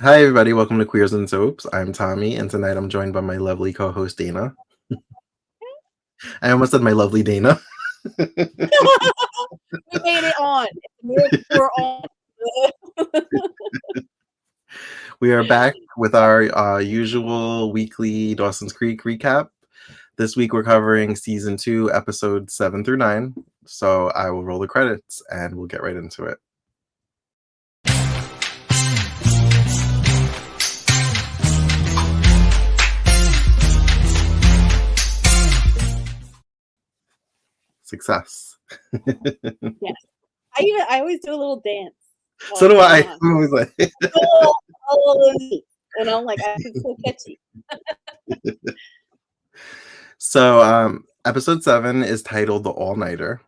Hi, everybody. Welcome to Queers and Soaps. I'm Tommy, and tonight I'm joined by my lovely co-host Dana. I almost said my lovely Dana. We made it on. We're on. We are back with our usual weekly Dawson's Creek recap. This week we're covering season 2, episodes 7 through 9. So I will roll the credits and we'll get right into it. Success. Yes. I always do a little dance. So do I. I'm always like And I'm like, it's so catchy. So episode 7 is titled The All-Nighter.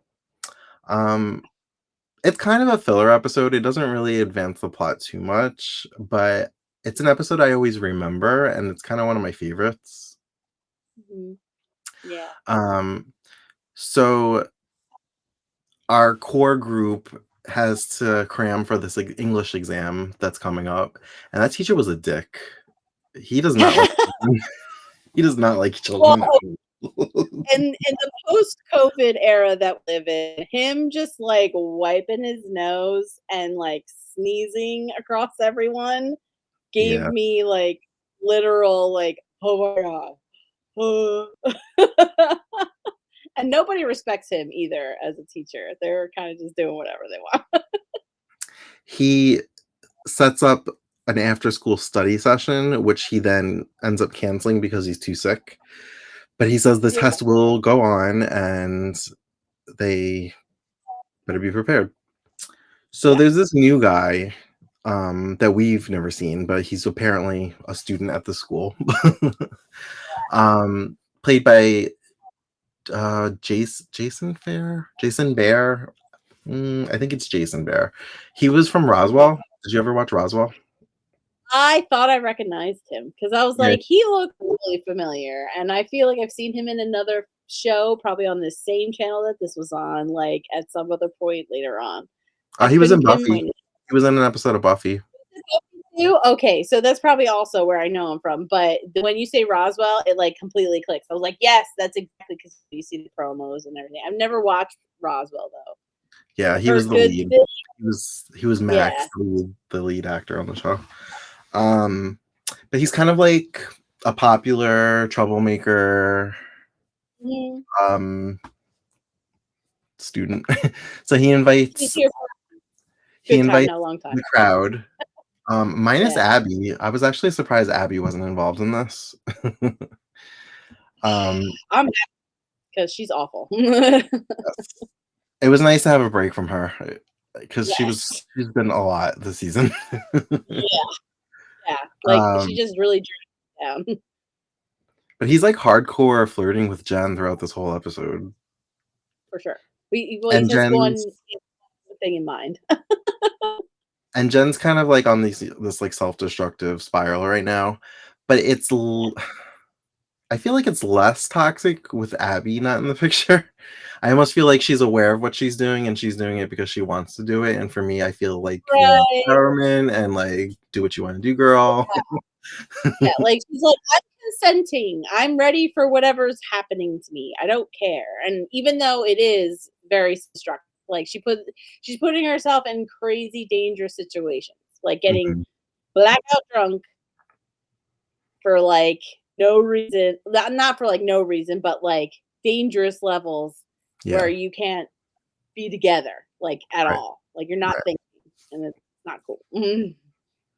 It's kind of a filler episode. It doesn't really advance the plot too much, but it's an episode I always remember, and it's kind of one of my favorites. Mm-hmm. Yeah. So our core group has to cram for this English exam that's coming up, and that teacher was a dick. He does not like he does not like children. In the post-COVID era that we live in, him just like wiping his nose and like sneezing across everyone gave Yeah. me like literal like, oh my god. And nobody respects him either as a teacher. They're kind of just doing whatever they want. He sets up an after-school study session, which he then ends up canceling because he's too sick. But he says the test will go on, and they better be prepared. So there's this new guy that we've never seen, but he's apparently a student at the school. Played by Jason Bear. I think it's Jason Bear. He was from Roswell. Did you ever watch Roswell? I thought I recognized him because I was like, he looked really familiar, and I feel like I've seen him in another show, probably on the same channel that this was on, like at some other point later on. He was in Buffy. He was in an episode of Buffy. Okay, so that's probably also where I know him from. But when you say Roswell, it like completely clicks. I was like, yes, that's exactly because you see the promos and everything. I've never watched Roswell though. Yeah, he was the lead. He was Max, the lead actor on the show. But he's kind of like a popular troublemaker student. So he invites the crowd. Minus Abby. I was actually surprised Abby wasn't involved in this. I'm because she's awful. Yes. It was nice to have a break from her because she's been a lot this season. Yeah, like she just really drew down. But he's like hardcore flirting with Jen throughout this whole episode. For sure. He just one thing in mind. And Jen's kind of like on this like self-destructive spiral right now, but I feel like it's less toxic with Abby not in the picture. I almost feel like she's aware of what she's doing and she's doing it because she wants to do it. And for me, I feel like empowerment and like do what you want to do, girl. Yeah, like she's like, I'm consenting. I'm ready for whatever's happening to me. I don't care. And even though it is very destructive, like she's putting herself in crazy dangerous situations, like getting blackout drunk for like no reason, not for like no reason, but like dangerous levels where you can't be together like at all. Like you're not thinking, and it's not cool.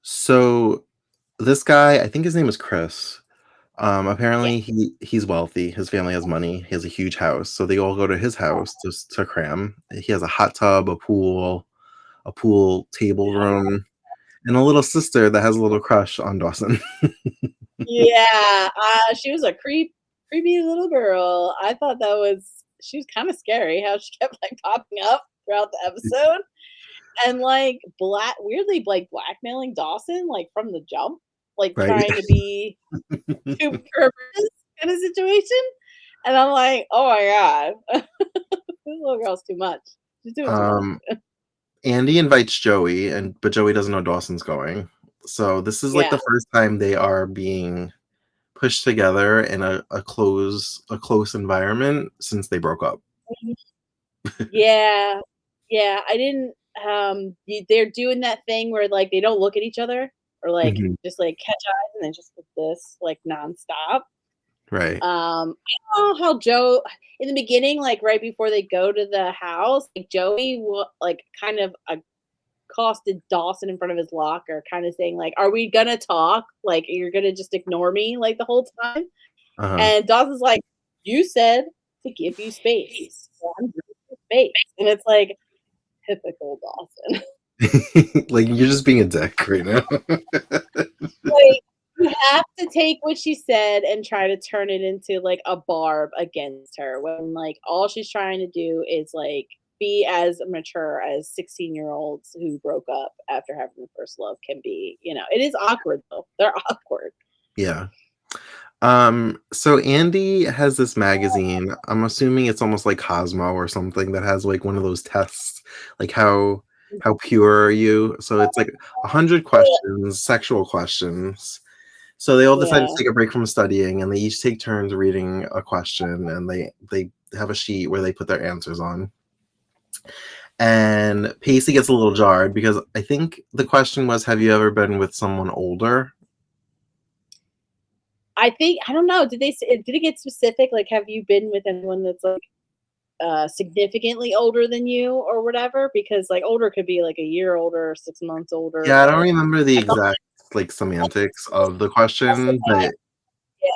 So this guy, I think his name is Chris. Apparently he's wealthy. His family has money. He has a huge house. So they all go to his house to cram. He has a hot tub, a pool table room, and a little sister that has a little crush on Dawson. Yeah, she was a creepy little girl. I thought she was kind of scary how she kept like popping up throughout the episode and like weirdly like blackmailing Dawson like from the jump, like trying to be super purpose in a situation. And I'm like, oh my god, this little girl's too much. She's doing too much. Andy invites Joey, but Joey doesn't know Dawson's going. So this is like Yeah. the first time they are being pushed together in a close environment since they broke up. Mhm. Yeah. Yeah, I didn't, they're doing that thing where, like, they don't look at each other or, like, Mhm. just, like, catch eyes and then just like this, like, nonstop. Right. I don't know how Joe in the beginning, like, right before they go to the house, like, Joey like, kind of, accosted Dawson in front of his locker, kinda saying, like, "Are we gonna talk? Like, you're gonna just ignore me, like, the whole time?" Uh-huh. And Dawson's like, "You said to give you space, so I'm giving you space." And it's like, typical Dawson. Like, you're just being a dick right now. Like, you have to take what she said and try to turn it into, like, a barb against her when, like, all she's trying to do is, like, be as mature as 16-year-olds who broke up after having the first love can be, you know? It is awkward, though. They're awkward. Yeah. So Andy has this magazine. I'm assuming it's almost like Cosmo or something that has like one of those tests, like how pure are you? So it's like 100 questions, sexual questions. So they all decide to Yeah. take a break from studying, and they each take turns reading a question, and they have a sheet where they put their answers on. And Pacey gets a little jarred because I think the question was, "Have you ever been with someone older?" I think I don't know, did it get specific? Like, have you been with anyone that's, like, significantly older than you or whatever? Because, like, older could be, like, a year older or 6 months older, Yeah, I don't but remember the I thought exact like semantics they of the question, specified but yeah,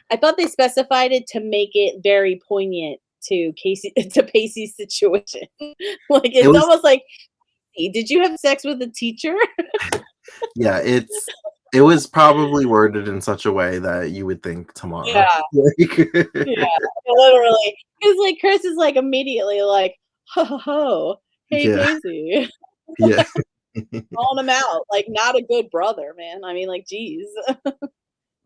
I thought they specified it to make it very poignant to Casey to Pacey's situation. Like, it it's was almost like, "Hey, did you have sex with a teacher?" yeah, it was probably worded in such a way that you would think tomorrow. Yeah, Like yeah, literally. Because like, Chris is, like, immediately like, "Ho, ho, ho. Hey, yeah, Pacey." yeah. Calling him out, like, not a good brother, man. I mean, like, geez.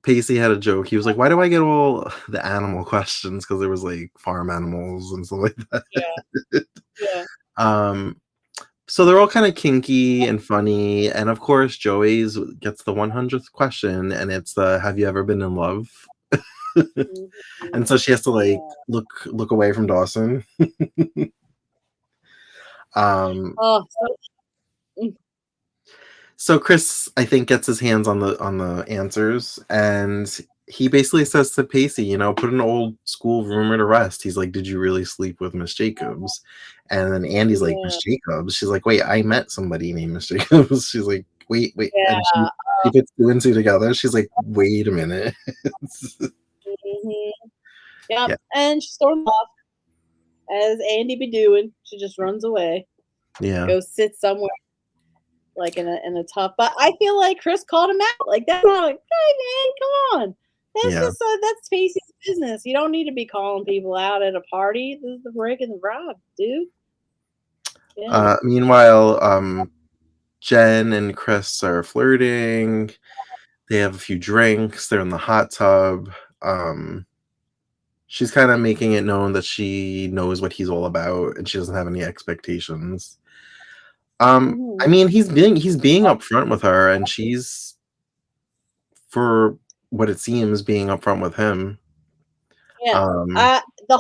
Pacey had a joke. He was like, "Why do I get all the animal questions?" Because there was like farm animals and stuff like that. Yeah, yeah. Um, so they're all kind of kinky and funny, and of course, Joey's gets the 100th question, and it's the "Have you ever been in love?" And Mhm. so she has to like Yeah. look away from Dawson. Um, Oh, so mm, so Chris, I think, gets his hands on the answers, and he basically says to Pacey, put an old school rumor to rest. He's like, "Did you really sleep with Miss Jacobs?" And then Andy's like, yeah, "Miss Jacobs?" She's like, "Wait, I met somebody named Miss Jacobs." She's like, "Wait, wait," and she yeah. she puts two and two together. She's like, "Wait a minute." Mhm. Yep, Yeah, and she storms off, as Andy be doing. She just runs away, yeah, goes sit somewhere, like, in a tough but I feel like Chris called him out, like, that's not like, "Hey, man, come on." That's yeah. just, that's Pacey's business. You don't need to be calling people out at a party. This is the breaking the vibe, dude. Yeah. Meanwhile, Jen and Chris are flirting. They have a few drinks. They're in the hot tub. Um, she's kind of making it known that she knows what he's all about, and she doesn't have any expectations. I Mhm. mean, he's being upfront with her, and she's, for what it seems, being upfront with him. Yeah. Um, The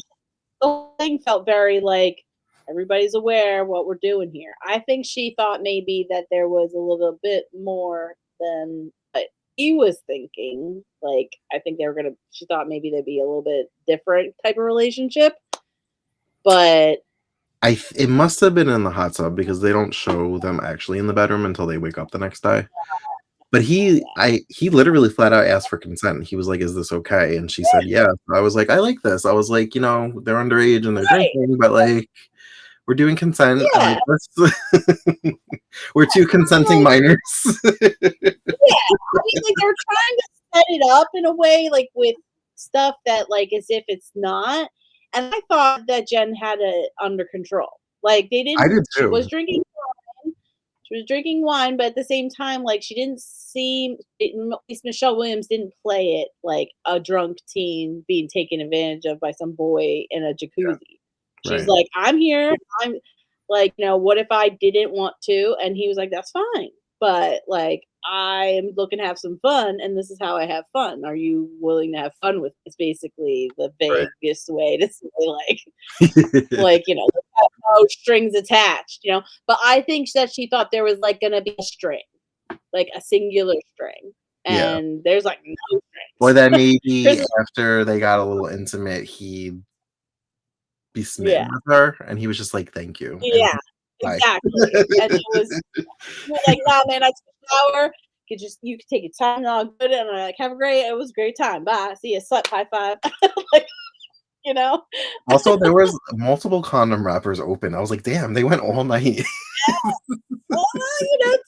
whole thing felt very like everybody's aware what we're doing here. I think she thought maybe that there was a little bit more than what he was thinking. Like, I think they were gonna. She thought maybe there'd be a little bit different type of relationship, but it must have been in the hot tub because they don't show them actually in the bedroom until they wake up the next day. But he literally flat out asked for consent. He was like, "Is this okay?" And she said, "Yeah." I was like, "I like this." I was like, they're underage and they're right, drinking, but like we're doing consent and yeah. like we're two I'm consenting like, minors. yeah. I mean, like they're trying to set it up in a way, like with stuff that, like, as if it's not. And I thought that Jen had it under control. Like they I didn't. did She too. was drinking. She was drinking wine, but at the same time, like, she didn't seem at least Michelle Williams didn't play it like a drunk teen being taken advantage of by some boy in a Yeah, jacuzzi. She's right. like, "I'm here. I'm like, what if I didn't want to?" And he was like, "That's fine, but, like, I'm looking to have some fun, and this is how I have fun. Are you willing to have fun with me? It's basically the Right. vaguest way to say, let's have no strings attached, But I think that she thought there was, like, gonna be a string, like a singular string, Yeah. and there's, like, no Or strings. that maybe Chris is after they got a little intimate, he'd be smitten yeah, with her, and he was just like, "Thank you," and yeah, bye. exactly, and it was you're like, "Nah, man, I took a shower. You could take your time, all good," and I'm like, "Have a great it was a great time. Bye. See you. Slut. High five." Like, you know? Also, there was multiple condom wrappers open. I was like, "Damn, they went all night." Well,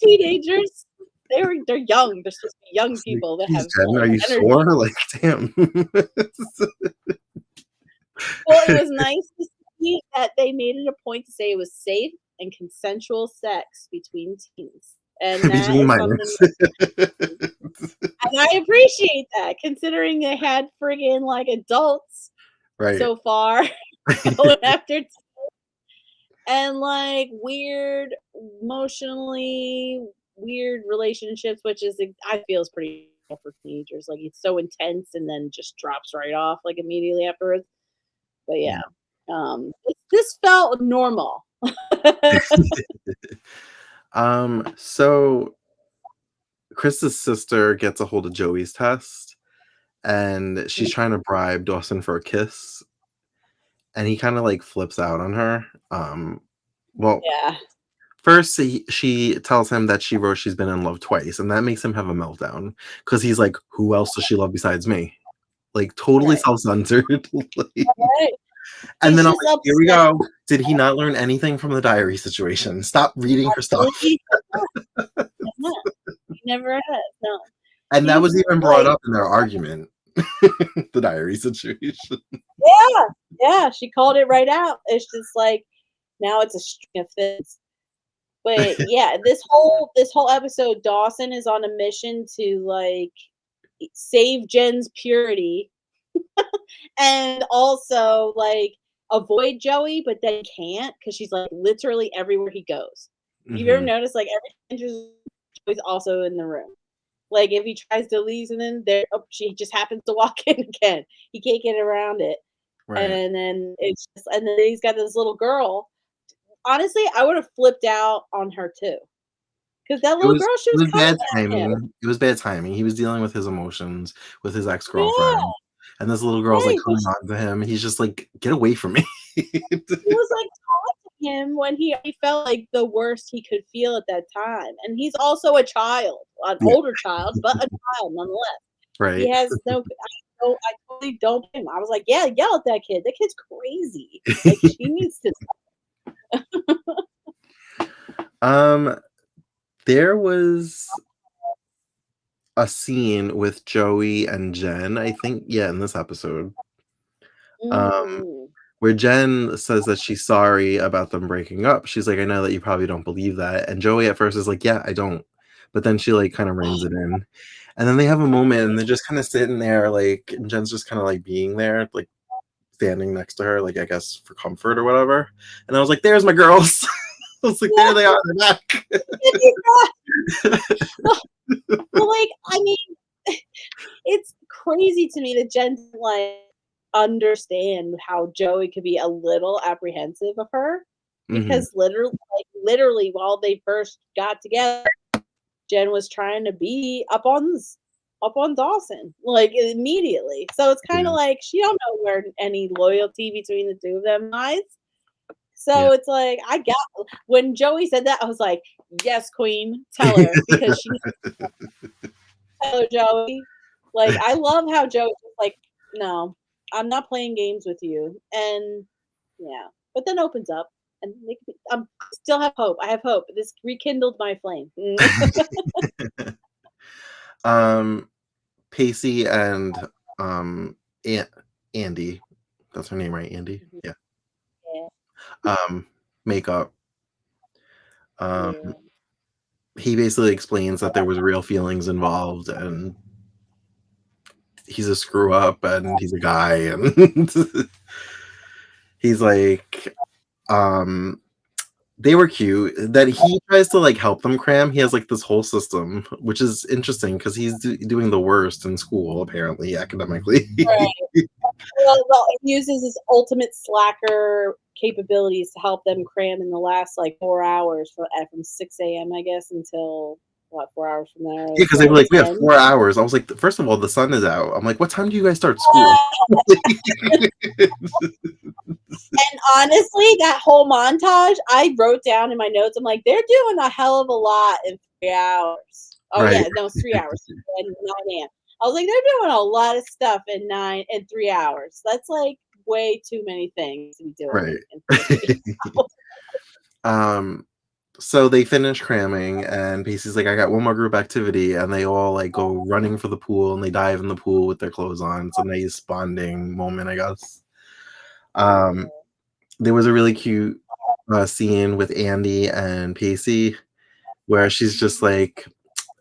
teenagers, they're young. They're supposed to be young It's like, people that "Geez, have, Jen, are you energy. sure?" Like, damn. Well, it was nice to see that they made it a point to say it was safe and consensual sex between teens, and that Between is something minors. and I appreciate that considering they had friggin', like, adults Right. so far going after and, like, weird, emotionally weird relationships, which is I feel is pretty normal for teenagers, like, it's so intense and then just drops right off, like, immediately afterwards, but yeah, Yeah. this felt normal. So Chris's sister gets a hold of Joey's test, and she's trying to bribe Dawson for a kiss, and he kinda, like, flips out on her. Well, Yeah. first, she tells him that she wrote she's been in love twice, and that makes him have a meltdown because he's like, "Who else does she love besides me?" Like, totally Right. self-centered, like Right. and He's then I'm just like, "Here we upset. go. Did he not learn anything from the diary situation? Stop reading her stuff." Absolutely not. He never has, no. And that He's was even brought like up in their argument, the diary situation. yeah, yeah, she called it right out. It's just like, now it's a string of things. But yeah, this whole episode, Dawson is on a mission to like save Jen's purity and also like avoid Joey, but then can't because she's like literally everywhere he goes. You ever Mhm. notice like every time he enters, Joey's also in the room. Like if he tries to leave and then there she just happens to walk in again. He can't get around it. Right. And then and then he's got this little girl. Honestly, I would have flipped out on her too. 'Cause that little girl, she It was was coming bad at him. timing. It was bad timing. He was dealing with his emotions with his Yeah, ex-girlfriend, and this little girl's, like, right, but coming on to him. He's just like, "Get away from me." she was, like, taunting him when he felt like the worst he could feel at that time, and he's also a child, an Yeah, older child, but a child nonetheless. He right. has no I totally don't blame him. I was like, "Yeah, yell at that kid. That kid's crazy." Like, she needs to Um, there was a scene with Joey and Jen, I think yeah, in this episode, um, Mm. where Jen says that she's sorry about them breaking up. She's like, "I know that you probably don't believe that," and Joey at first is like, "Yeah, I don't," but then she, like, kinda reins it in, and then they have a moment, and they're just kinda sitting there, like and Jen's just kinda, like, being there, like, standing next to her, like, I guess, for comfort or whatever, and I was like, "There's my girls." I was like, "There they are, they're back." Well, like, I mean it's crazy to me that Jen didn't, like, understand how Joey could be a little apprehensive of her, Mhm. because literally while they first got together, Jen was trying to be up on Dawson, like, immediately. So it's kinda Yeah, like she don't know where any loyalty between the 2 of them lies. yeah. So it's like, I got when Joey said that, I was like, "Yes, queen, tell her," because she Hello, Joey. Like, I love how Joey's just like, "No, I'm not playing games with you," and yeah, but then opens up and still have hope. I have hope. This rekindled my flame. Um, Pacey and, An Andy, that's her name, right? Andy? Mhm. Yeah. Yeah, Um, Makeup. Um, yeah. he basically explains that there was real feelings involved, and he's a screw up, and he's a guy, and he's like, um They were cute. That he tries to like help them cram. He has like this whole system, which is interesting because he's doing the worst in school apparently academically. Right. Well, he uses his ultimate slacker capabilities to help them cram in the last like 4 hours from 6 a.m. I guess until what 4 hours from there, Yeah, because they were like like, we have 10. 4 hours. I was like, first of all, the sun is out. I'm like, what time do you guys start school? And honestly, that whole montage, I wrote down in my notes. I'm like, they're doing a hell of a lot in 3 hours. Oh Right. yeah, no, it's 3 hours. And 9 a.m. I was like, they're doing a lot of stuff in 3 hours. That's like way too many things to be doing Right. in 3 um so they finish cramming and Pacey's like, I got one more group activity, and they all like go running for the pool and they dive in the pool with their clothes on. It's a nice bonding moment, I guess. Um there was a really cute scene with Andy and Pacey where she's just like,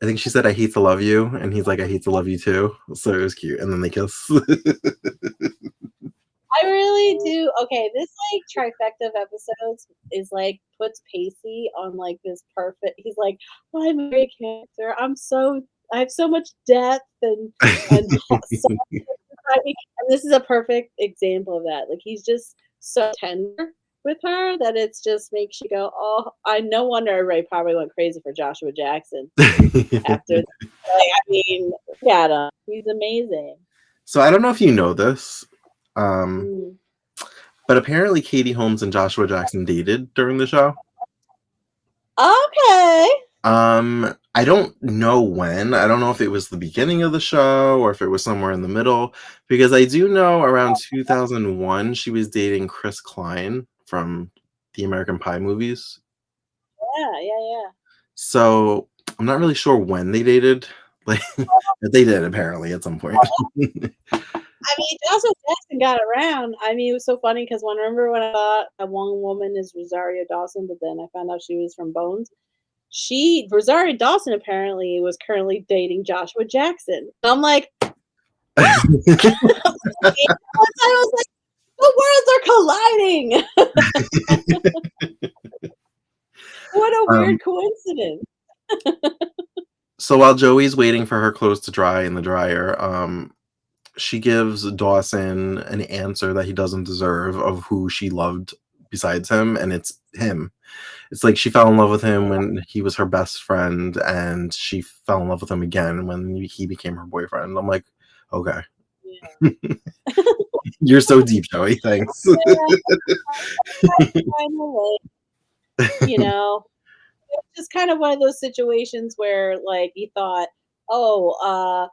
I think she said, I hate to love you, and he's like, I hate to love you too. So it was cute, and then they kiss. I really do. Okay, this like trifecta of episodes is like puts Pacey on like this perfect. He's like, oh, I'm a great character. I have so much depth and so and this is a perfect example of that. Like he's just so tender with her that it's just makes you go, oh, I no wonder everybody probably went crazy for Joshua Jackson after. Like, I mean, look at him. He's amazing. So I don't know if you know this, um, Mm. but apparently Katie Holmes and Joshua Jackson dated during the show. Okay. I don't know when. I don't know if it was the beginning of the show or if it was somewhere in the middle, because I do know around 2001 she was dating Chris Klein from the American Pie movies. Yeah, yeah, yeah. So I'm not really sure when they dated. Like, but they did apparently at some point. I mean, Joshua Jackson got around. I mean, it was so funny because remember when I thought that one woman is Rosario Dawson, but then I found out she was from Bones. Rosario Dawson apparently was currently dating Joshua Jackson. I'm like, I was like, the worlds are colliding. What a weird coincidence. So while Joey's waiting for her clothes to dry in the dryer, she gives Dawson an answer that he doesn't deserve of who she loved besides him, and it's him. It's like she fell in love with him when he was her best friend, and she fell in love with him again when he became her boyfriend. I'm like, okay. Yeah. You're so deep, Joey. Thanks. You know, it's just kind of one of those situations where like you thought, oh,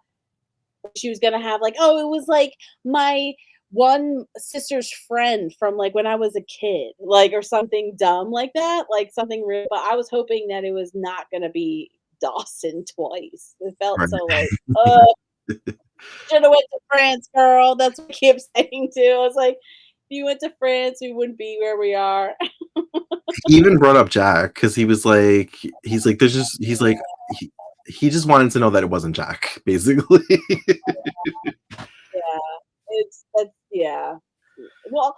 she was gonna have like, oh, it was like my one sister's friend from like when I was a kid, like or something dumb like that, like something real. But I was hoping that it was not gonna be Dawson twice. It felt Right. so like, oh, should have went to France, girl. That's what I kept saying too. I was like, if you went to France, we wouldn't be where we are. He even brought up Jack because he's like, there's just, he's like, he just wanted to know that it wasn't Jack, basically. Yeah, that's yeah. Well,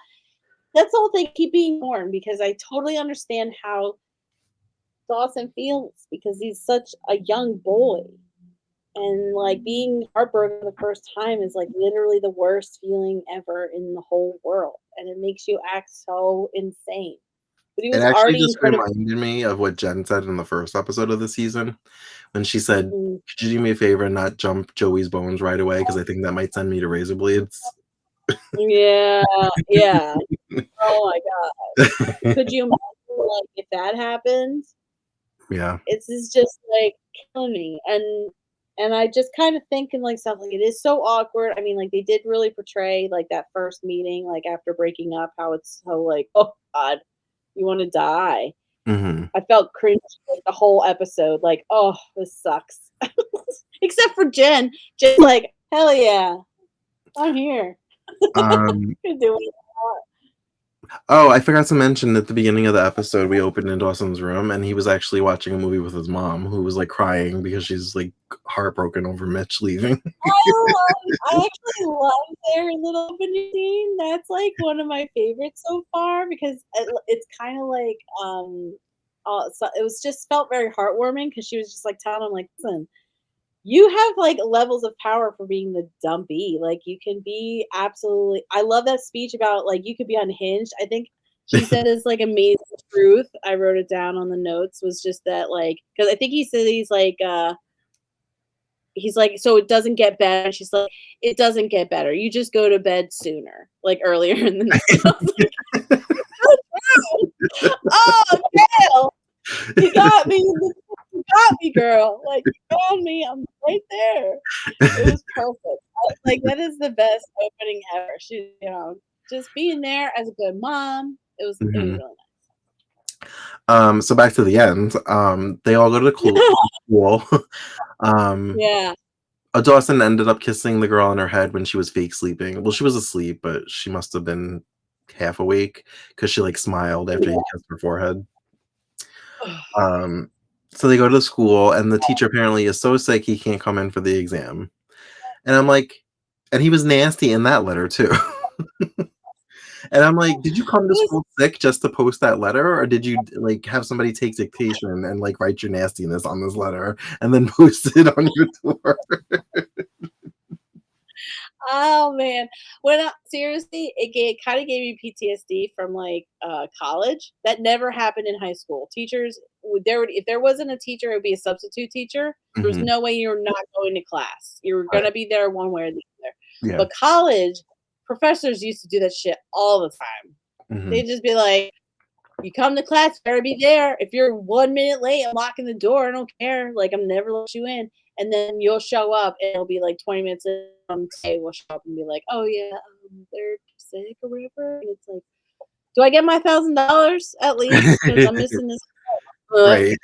that's the whole thing. Keep being born because I totally understand how Dawson feels because he's such a young boy. And like being heartbroken the first time is like literally the worst feeling ever in the whole world. And it makes you act so insane. But he It was actually already just incredible. reminded me of what Jen said in the first episode of the season when she said, Mhm. could you do me a favor and not jump Joey's bones right away? Because I think that might send me to razor blades. Yeah, yeah. Oh my god. Could you imagine like if that happened? Yeah. It's just like killing me. And I just kind of thinking like stuff like it is so awkward. I mean, like they did really portray like that first meeting, like after breaking up, how it's so like, oh God, you want to die. Hmm. I felt cringe like, the whole episode, like, oh, this sucks. Except for Jen. Jen's like, hell yeah, I'm here. Um, You're doing it. oh, I forgot to mention at the beginning of the episode, we opened in Dawson's room and he was actually watching a movie with his mom who was like crying because she's like heartbroken over Mitch leaving. I actually love their little opening scene. That's like one of my favorites so far because it's kind of like so it was just felt very heartwarming because she was just like telling him like, listen, you have like levels of power for being the dumpy. Like you can be absolutely. I love that speech about like you could be unhinged. I think she said is like amazing truth. I wrote it down on the notes. Was just that like because I think he said he's like, so it doesn't get better. She's like, it doesn't get better. You just go to bed sooner, like earlier in the night. I was like, oh, Gail, you got me. You got me, girl. Like, you found me. I'm right there. It was perfect. Like, that is the best opening ever. She, just being there as a good mom. It was really nice. So back to the end. They all go to school. Yeah. Dawson ended up kissing the girl on her head when she was fake sleeping. Well, she was asleep, but she must have been half awake because she like smiled after he kissed her forehead. So they go to school, and the teacher apparently is so sick he can't come in for the exam. And I'm like, and he was nasty in that letter too. And I'm like, did you come to school sick just to post that letter, or did you like have somebody take dictation and like write your nastiness on this letter and then post it on your tour? Oh man, seriously, it kind of gave me PTSD from like college. That never happened in high school. Teachers, if there wasn't a teacher, it would be a substitute teacher. There was no way you're not going to class. You were gonna be there one way or the other. Yeah. But college professors used to do that shit all the time. They'd just be like, "You come to class, you better be there. If you're 1 minute late, I'm locking the door. I don't care. Like I'm never let you in." And then you'll show up, and it'll be like 20 minutes in. Say we'll show up and be like, "Oh yeah, they're sick or whatever." And it's like, do I get my $1,000 at least? Because I'm missing this. Right.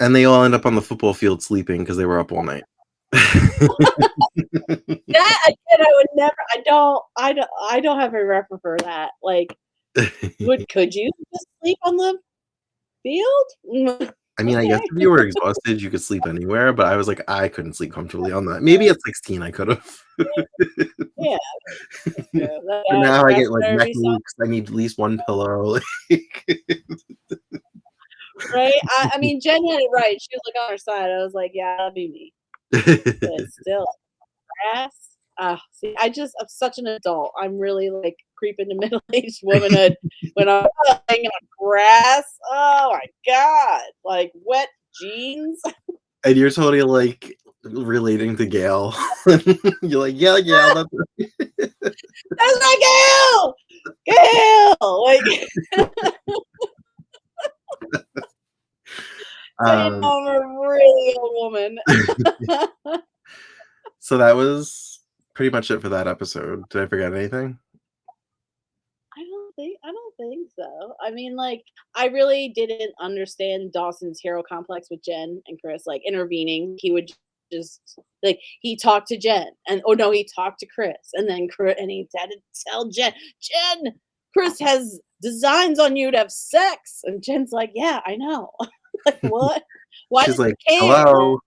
And they all end up on the football field sleeping because they were up all night. That again, I would never. I don't have a reference for that. Like, could you just sleep on the field? I mean, I guess if you were exhausted, you could sleep anywhere, but I was like, I couldn't sleep comfortably on that. Maybe at 16, I could have. Yeah. But now I get like neck aches. I need at least one pillow. Right? I mean, Jen had it right. She was like on her side. I was like, yeah, that'd be me. But still, grass. See, I'm such an adult. I'm really like creeping to middle-aged womanhood when I'm laying on grass. Oh my god, like wet jeans. And you're totally like relating to Gail. You're like, yeah, that's my Gail. Like, I'm a really old woman. So that was pretty much it for that episode. Did I forget anything? I don't think so. I mean, like, I really didn't understand Dawson's hero complex with Jen and Chris, like intervening. He would just like he talked to Jen, and he talked to Chris, and then he had to tell Jen, Chris has designs on you to have sex, and Jen's like, yeah, I know. Like what? Why? She's like, hello.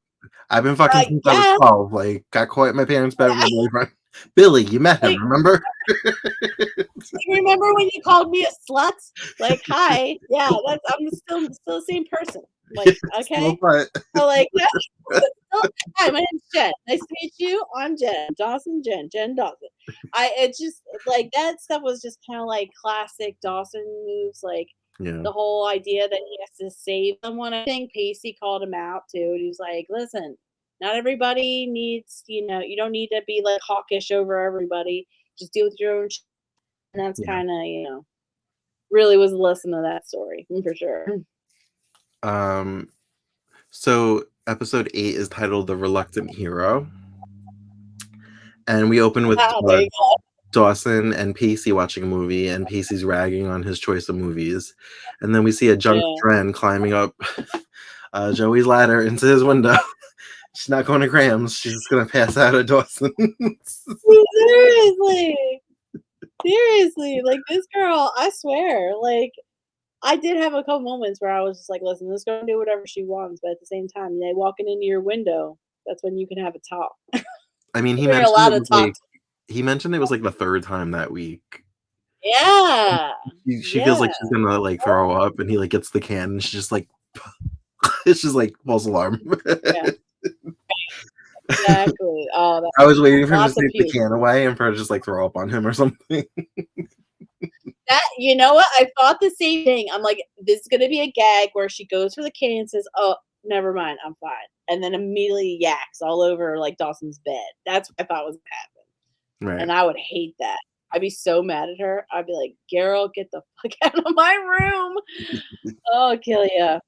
I've been fucking since I was 12. Like, got caught at my parents' bed with my boyfriend. Billy, you met him, remember? Remember when you called me a slut? Like, hi, yeah, I'm still the same person. Like, okay, so like, hi, my name's Jen. Nice to meet you. I'm Jen. Dawson, Jen Dawson. It's just like that stuff was just kind of like classic Dawson moves, like. Yeah. The whole idea that he has to save someone. I think Pacey called him out too. He was like, listen, not everybody needs, you don't need to be like hawkish over everybody. Just deal with your own shit. And that's kind of, really was the lesson of that story for sure. So episode 8 is titled The Reluctant Hero. And we open with Dawson and Pacey watching a movie, and Pacey's ragging on his choice of movies. And then we see a drunk Dren climbing up Joey's ladder into his window. She's not going to Graham's. She's just going to pass out at Dawson. Seriously. Like this girl, I swear, like I did have a couple moments where I was just like, "Listen, let's go do whatever she wants," but at the same time, they walking into your window, that's when you can have a talk. I mean, he We're mentioned allowed it to was talk. like the third time that week. Yeah. She feels like Yeah. she's gonna like throw up, and he like gets the can, and she just like it's just like false alarm. Yeah. Exactly. Oh, that I was waiting for him to lots of take the puke. can away and for her to just like throw up on him or something. That you know what? I thought the same thing. I'm like, this is gonna be a gag where she goes for the can and says, "Oh, never mind, I'm fine," and then immediately yaks all over like Dawson's bed. That's what I thought was gonna happen, Right. and I would hate that. I'd be so mad at her. I'd be like, "Girl, get the fuck out of my room! Oh, I'll kill you."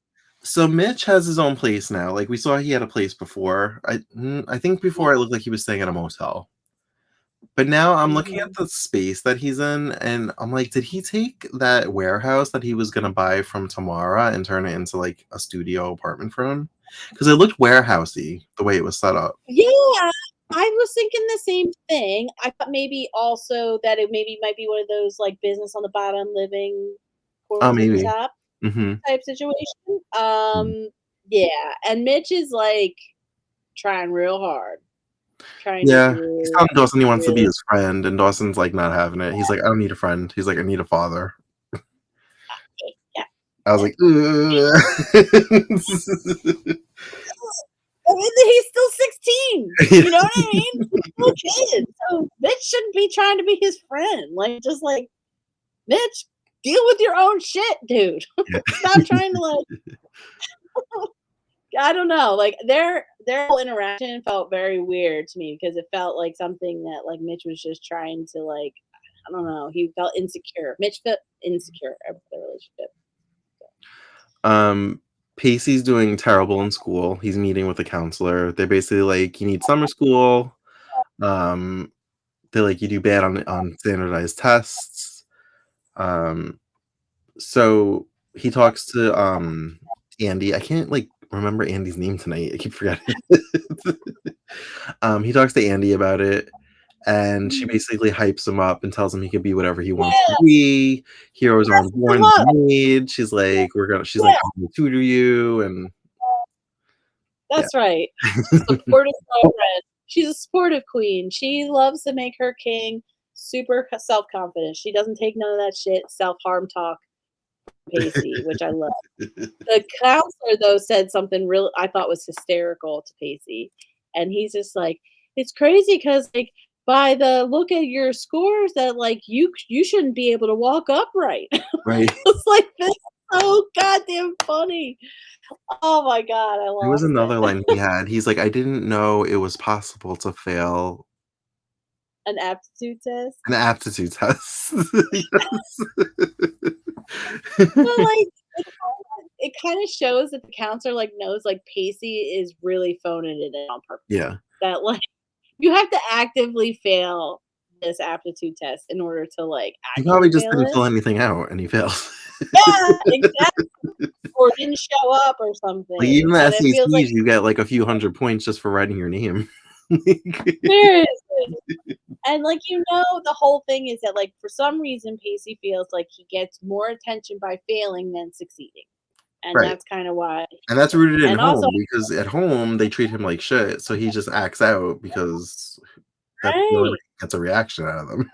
So Mitch has his own place now. Like we saw he had a place before. I think Yeah. before it looked like he was staying at a motel. But now I'm looking at Mhm. the space that he's in, and I'm like, did he take that warehouse that he was gonna buy from Tamara and turn it into like a studio apartment for him? Because it looked warehousey the way it was set up. Yeah, I was thinking the same thing. I thought maybe also that it maybe might be one of those like business on the bottom, living Oh, quarters at the maybe. top Hmm. type situation. Yeah, and Mitch is like trying real hard, trying to Yeah, he's really, telling Dawson he wants to be really. his friend, and Dawson's like not having it. He's like, I don't need a friend. He's like, I need a father. Yeah, I was like, ugh. I mean, he's still 16. You know what I mean? He's still a kid, so Mitch shouldn't be trying to be his friend. Like, just like Mitch, deal with your own shit, dude. Yeah. Stop trying to like. I don't know, like, their whole interaction felt very weird to me because it felt like something that, like, Mitch was just trying to, like, I don't know, he felt insecure. Mitch felt insecure about the relationship. Um, Pacey's doing terrible in school. He's meeting with a counselor. They're basically like, you need summer school. Um, they're like, you do bad on standardized tests. Um, so he talks to Andy. I can't like remember Andy's name tonight. I keep forgetting. He talks to Andy about it, and she Mhm. basically hypes him up and tells him he can be whatever he wants to Yeah, be. Heroes aren't dresses him born, up. they're made. She's like, Yeah, I'm gonna tutor you, and yeah. that's right. Supportive girlfriend. She's a supportive queen. She loves to make her king super self-confident. She doesn't take none of that shit self-harm talk, Pacey, which I love. The counselor, though, said something real I thought was hysterical to Pacey, and he's just like, "It's crazy because like, by the look at your scores that, like, you shouldn't be able to walk upright." Right. It's like, "This is so goddamn funny." Oh my god, I There was lost it. another line he had. He's like, "I didn't know it was possible to fail An aptitude test? an aptitude test." Yes. But, like, it kinda shows that the counselor, like, knows, like, Pacey is really phoning it in on purpose. Yeah. That, like, you have to actively fail this aptitude test in order to, like, He probably actually just fail didn't it. fill anything out and he failed. Yeah, exactly, or didn't show up or Like, something, even the and it feels like SATs, you get, like, a few hundred points just for writing your name. Like seriously, and, like, the whole thing is that, like, for some reason, Pacey feels like he gets more attention by failing than succeeding, and Right. that's kinda why And that's rooted in and also home because at home, they treat him like shit, so he just acts out because that's the only way right. he gets a reaction out of them.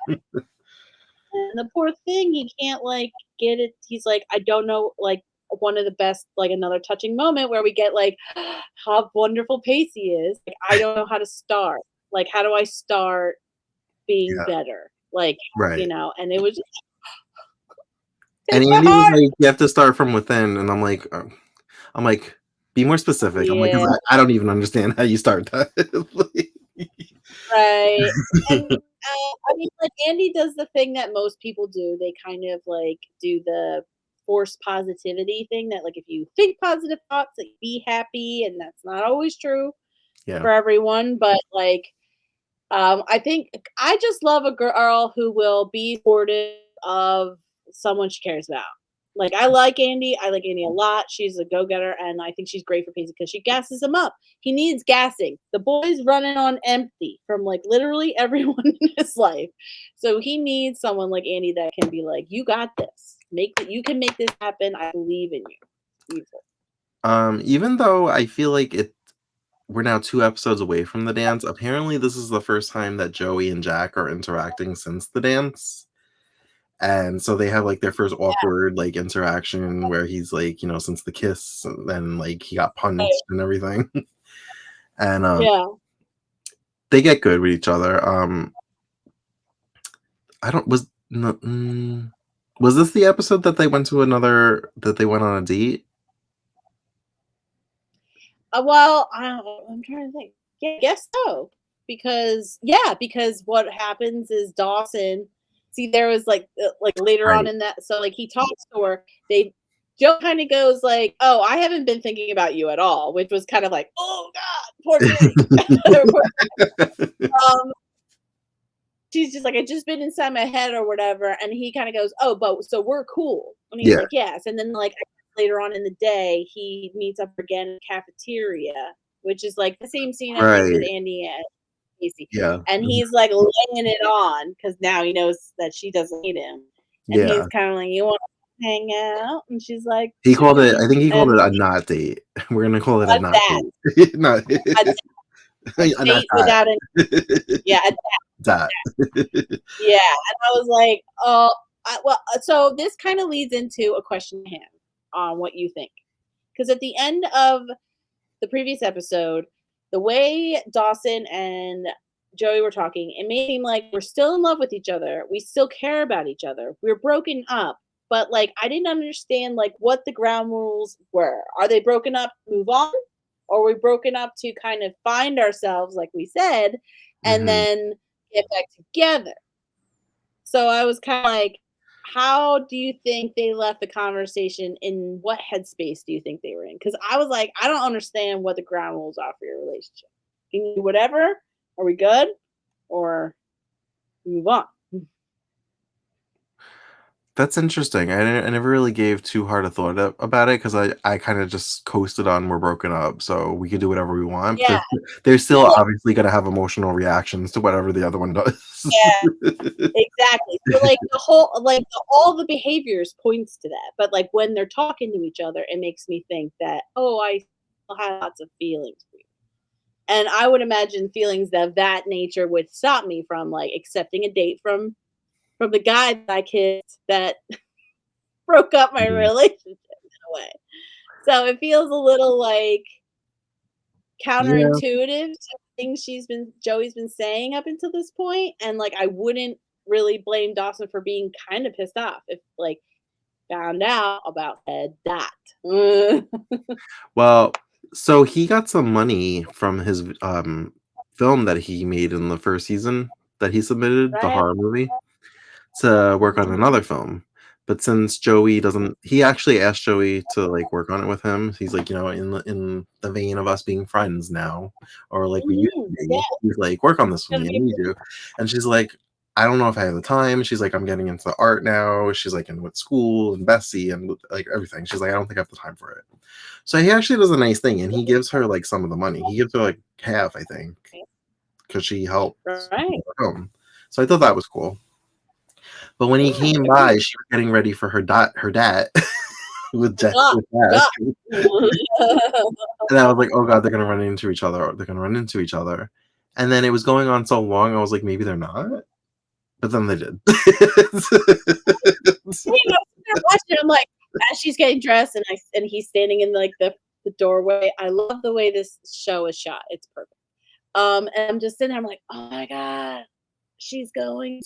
And the poor thing, he can't, like, get it he's like, I don't know, like, one of the best like, another touching moment where we get, like, how wonderful Pacey is, like, I don't know how to start. Like, how do I start being Yeah, better? Like, right. and it was just And hit my Andy was heart. like, "You have to start from within," and I'm like, "Be more specific." I'm like, Yeah, "'Cause I don't even understand how you start that." Like right. And, I mean, like, Andy does the thing that most people do. They kind of, like, do the forced positivity thing that, like, if you think positive thoughts, that you be happy, and that's not always true Yeah. for everyone, but, like, I think I just love a girl who will be supportive of someone she cares about. Like, I like Andy. I like Andy a lot. She's a go-getter, and I think she's great for Pacey because she gasses him up. He needs gassing. The boy's running on empty from, like, literally everyone in his life. So he needs someone like Andy that can be like, "You got this." You can make this happen. I believe in you. Beautiful. Even though I feel like we're now 2 episodes away from the dance. Apparently, this is the first time that Joey and Jack are interacting since the dance. And so they have like their first awkward like interaction where he's like, since the kiss, and then like he got punched and everything. And Yeah. they get good with each other. I don't was this the episode that they went on a date? Well, I'm trying to think. Yeah, I guess so. Because what happens is Dawson. See, there was like later on Right. in that. So like he talks to her. Joe kind of goes like, "Oh, I haven't been thinking about you at all," which was kind of like, "Oh God, poor Jake." um, she's just like, "I just been inside my head or whatever," and he kind of goes, "Oh, but so we're cool," and he's Yeah. like, "Yes," and then like later on in the day, he meets up again in the cafeteria, which is like the same scene I think with Right. Andy and Casey, Yeah. and he's like laying it on because now he knows that she doesn't need him, and he's Yeah. kind of like, "You want to hang out?" And she's like, He called it. "Sure," I think he called and it a not date. We're gonna call it a a not that, date. Not a, a a not date without an that. yeah, That. yeah, and I was like, "Oh, so this kind of leads into a question to him on what you think, because at the end of the previous episode, the way Dawson and Joey were talking, it made it seem like we're still in love with each other. We still care about each other. We're broken up, but like I didn't understand like what the ground rules were. Are they broken up to move on, or are we broken up to kind of find ourselves, like we said, and Mhm. then get back together? So I was kind of like, how do you think they left the conversation? In what headspace do you think they were in? Because I was like, I don't understand what the ground rules are for your relationship. Can you do whatever? Are we good? Or move on? That's interesting. I never really gave too hard a thought about it because I kind of just coasted on we're broken up, so we can do whatever we want. Yeah. They're still Like, obviously gonna have emotional reactions to whatever the other one does. yeah, exactly. So like all the behaviors points to that. But like when they're talking to each other, it makes me think that, oh, I still have lots of feelings for you. And I would imagine feelings of that nature would stop me from like accepting a date from the guy that I kissed that broke up my Mhm. relationship in a way. So it feels a little like Yeah. counterintuitive to things Joey's been saying up until this point, and like I wouldn't really blame Dawson for being kind of pissed off if like found out about that. Well, so he got some money from his film that he made in the first season that he submitted, the Right? horror movie, to work on Mhm. another film. But since Joey doesn't, he actually asked Joey to like work on it with him. He's like, in the vein of us being friends now, or like we used Mhm. to Yeah, be. He's like, work on it's this for gonna me. I be need you. And she's like, I don't know if I have the time. She's like, I'm getting into art now. She's like, in with school and Bessie and like everything. She's like, I don't think I have the time for it. So he actually does a nice thing, and he gives her like some of the money. He gives her like half, I think, because she helped right. with the film. So I thought that was cool. But when he Yeah, came by, agreed. she was getting ready for her date with Jack. Duh, With Jack. duh. And I was like, "Oh God, they're gonna run into each other. Or they're gonna run into each other." And then it was going on so long, I was like, "Maybe they're not," but then they did. You know, I'm watching, I'm like, as she's getting dressed and he's standing in like the doorway. I love the way this show is shot. It's perfect. And I'm just sitting there, I'm like, oh my God, she's getting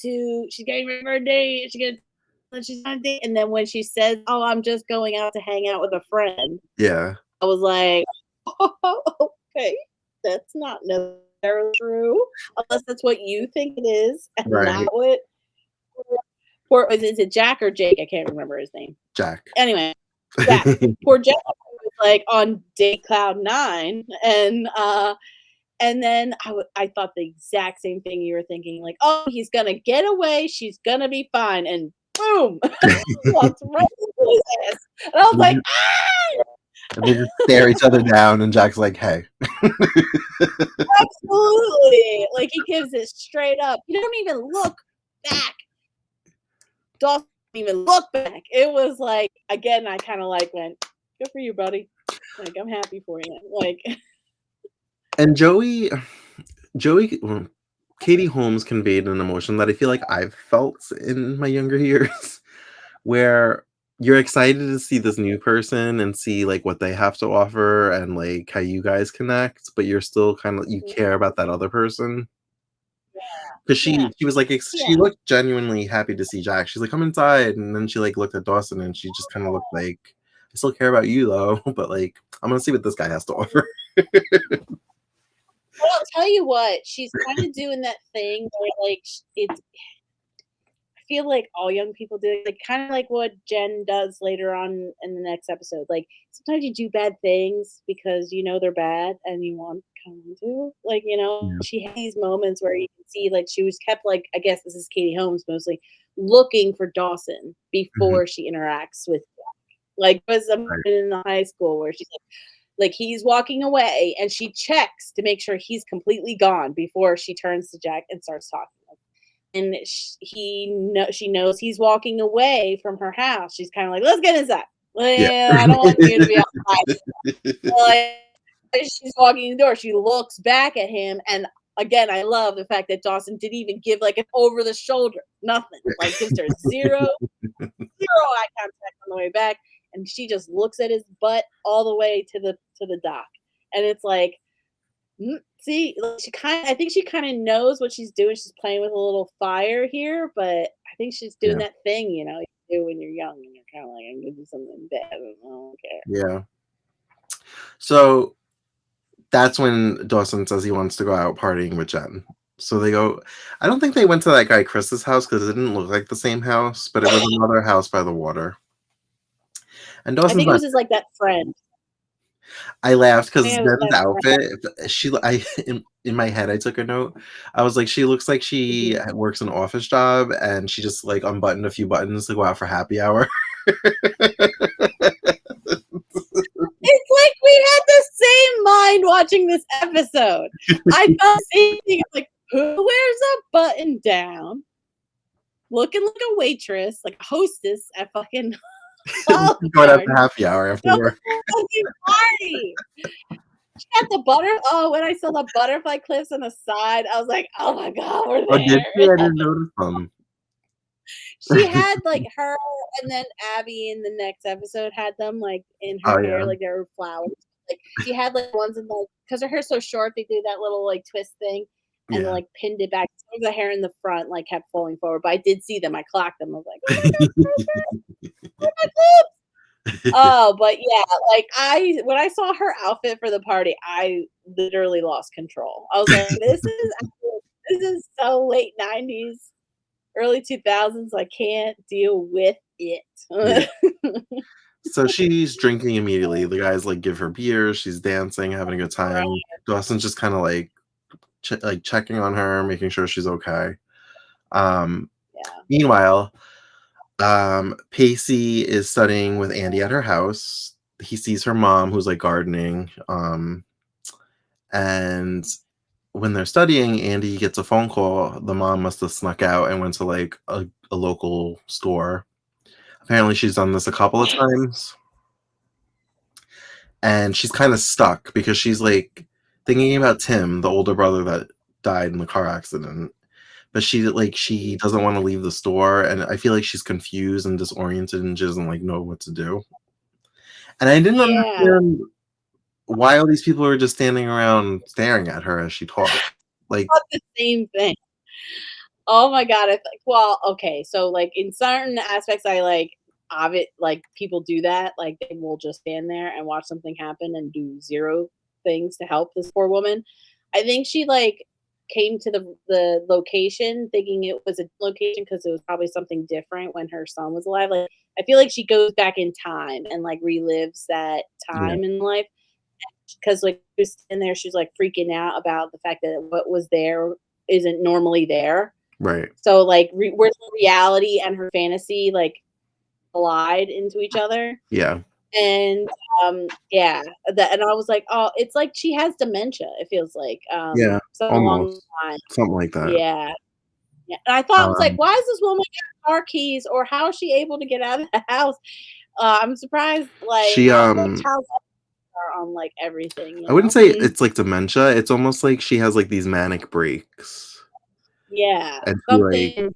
ready for a date. She's on a date. And then when she says, oh, I'm just going out to hang out with a friend, Yeah, I was like, oh, okay, that's not necessarily true, unless that's what you think it is, and not right, what is it Jack or Jake? I can't remember his name. Jack. Anyway, Jack. Poor Jack was like on day cloud nine, and then I thought the exact same thing you were thinking, like, oh, he's gonna get away, she's gonna be fine, and boom, walks right into his ass, and I was like, ah, And they just stare each other down, and Jack's like, "Hey." absolutely, like he gives it straight up. You don't even look back. Dawson even look back. It was like, again, I kind of like went, good for you, buddy. Like, I'm happy for you. Like, And well, Katie Holmes conveyed an emotion that I feel like I've felt in my younger years, where you're excited to see this new person and see like what they have to offer and like how you guys connect, but you're still kind of you care about that other person. Because yeah, she was like she yeah. looked genuinely happy to see Jack. She's like, come inside, and then she like looked at Dawson and she just kind of looked like, I still care about you though, but like I'm gonna see what this guy has to offer. But I'll tell you what, she's kind of doing that thing where like it's. I feel like all young people do it, like kind of like what Jen does later on in the next episode. Like sometimes you do bad things because you know they're bad and you want to come to. Like Yeah. she had these moments where you can see like she was kept like I guess this is Katie Holmes mostly looking for Dawson Mhm. before she interacts with like was a moment Right. in the high school where she's like he's walking away and she checks to make sure he's completely gone before she turns to Jack and starts talking. And she knows he's walking away from her house. She's kind of like, let's get inside. Yeah. Well, I don't want you to be outside. Like, she's walking the door. She looks back at him, and again, I love the fact that Dawson didn't even give like an over the shoulder, nothing. Like gives her zero eye contact on the way back, and she just looks at his butt all the way to the dock, and it's like, see, like, I think she kind of knows what she's doing. She's playing with a little fire here, but I think she's doing Yeah. that thing, you do when you're young and you're kind of like, I'm gonna do something bad. I don't care. Yeah. So that's when Dawson says he wants to go out partying with Jen. So they go. I don't think they went to that guy Chris's house because it didn't look like the same house, but it was another house by the water. And I Dawson's think it not. was just like that friend. I laughed I because think it was Jen's that friend. outfit. In my head, I took a note. I was like, she looks like she Mhm. works an office job, and she just like unbuttoned a few buttons to go out for happy hour. It's like we had the same mind watching this episode. I felt the same thing. It's like, who wears a button down, looking like a waitress, like a hostess at fucking Olive Going out for Garden? happy hour after No work. fucking party. She had the butter. Oh, when I saw the butterfly clips on the side, I was like, "Oh my god, we're Oh, did there." she? I didn't notice them. She had like her, and then Abby in the next episode had them like in her Oh hair, yeah, like they were flowers. Like she had like ones in like because her hair's so short, they do that little like twist thing, and yeah. like pinned it back. Some of the hair in the front like kept falling forward, but I did see them. I clocked them. I was like, "Oh my god, my clips!" Oh, but yeah, like when I saw her outfit for the party, I literally lost control. I was like, this is so late 90s, early 2000s. I can't deal with it. Yeah. So she's drinking immediately. The guys like give her beers. She's dancing, having a good time. Right. Dawson's just kind of like like checking on her, making sure she's okay. Um, Yeah. Meanwhile, Pacey is studying with Andy at her house. He sees her mom, who's like gardening. And when they're studying, Andy gets a phone call. The mom must have snuck out and went to like a local store. Apparently, she's done this a couple of times. And she's kind of stuck because she's like thinking about Tim, the older brother that died in the car accident. But she doesn't want to leave the store, and I feel like she's confused and disoriented and she doesn't like know what to do. And I didn't Yeah. understand why all these people are just standing around staring at her as she talks. Like, Thought the same thing. Oh my god, it's like, well, okay, so like in certain aspects, I like like people do that, like they will just stand there and watch something happen and do zero things to help this poor woman. I think she like came to the location thinking it was a location because it was probably something different when her son was alive. Like I feel like she goes back in time and like relives that yeah, time in life because like she was in there, she's like freaking out about the fact that what was there isn't normally there, right. so like where's the reality and her fantasy like collide into each other. Yeah, And yeah, and I was like, oh, it's like she has dementia. It feels like yeah, something along almost the line. something like that. Yeah, yeah. And I thought I was like, Um, why is this woman car keys, or how is she able to get out of the house? I'm surprised, like, She how much house are on, like, everything, I wouldn't you say know? it's like dementia. It's almost like she has like these manic breaks, Yeah, and she like, something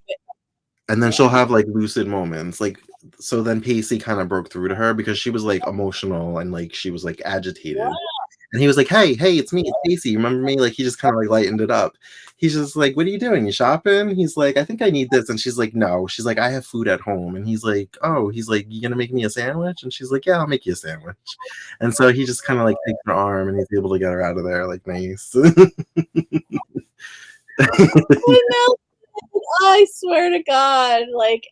and then she'll yeah. have like lucid moments. Like, so then Pacey kind of broke through to her because she was like emotional and like she was like agitated. Wow. And he was like, "Hey, hey, it's me, it's Casey. Remember me?" Like he just kind of like lightened it up. He's just like, "What are you doing? You shopping?" He's like, "I think I need this." And she's like, "No." She's like, "I have food at home." And he's like, "Oh." He's like, "You gonna make me a sandwich?" And she's like, "Yeah, I'll make you a sandwich." And so he just kind of like takes her arm and he's able to get her out of there like nice. I know. I swear to God, like,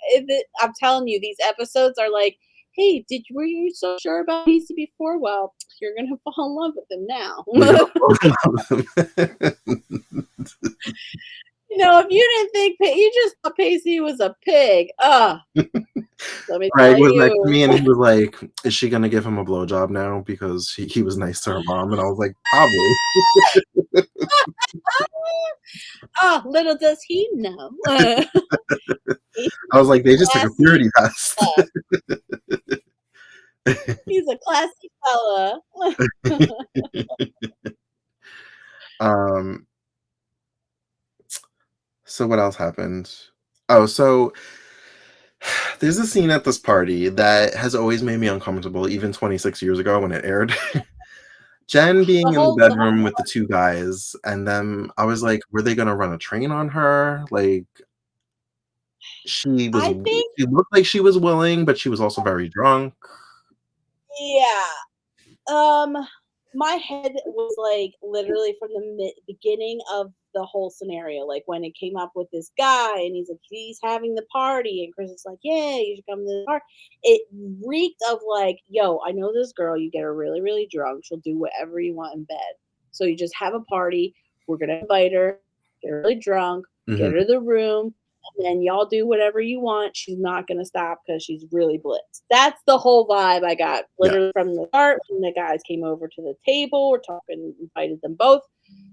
I'm telling you, these episodes are like, "Hey, were you so sure about Casey before? Well, you're gonna fall in love with him now." You're gonna fall in love with him. You know, if you didn't think you just thought Pacey was a pig. Let me Greg tell was next to you. me and he was like, "Is she gonna give him a blowjob now?" Because he was nice to her mom. And I was like, "Probably." Little does he know. He's I was like, "They just took a classy. purity test." He's a classy fella. um, so what else happened? Oh, so there's a scene at this party that has always made me uncomfortable, even 26 years ago when it aired. Jen being in the The whole bedroom with the two guys, and then I was like, were they gonna run a train on her? Like she was I think, she looked like she was willing, but she was also very drunk. yeah. Um, my head was like literally from the beginning of the whole scenario. Like when it came up with this guy, and he's like, he's having the party, and Chris is like, yeah, you should come to the party. It reeked of like, yo, I know this girl. You get her really, really drunk. She'll do whatever you want in bed. So you just have a party. We're gonna invite her. Get her really drunk. Get Mhm. her the room. And then y'all do whatever you want. She's not gonna stop because she's really blitzed. That's the whole vibe I got Yeah, literally from the start. When the guys came over to the table, we're talking, invited them both,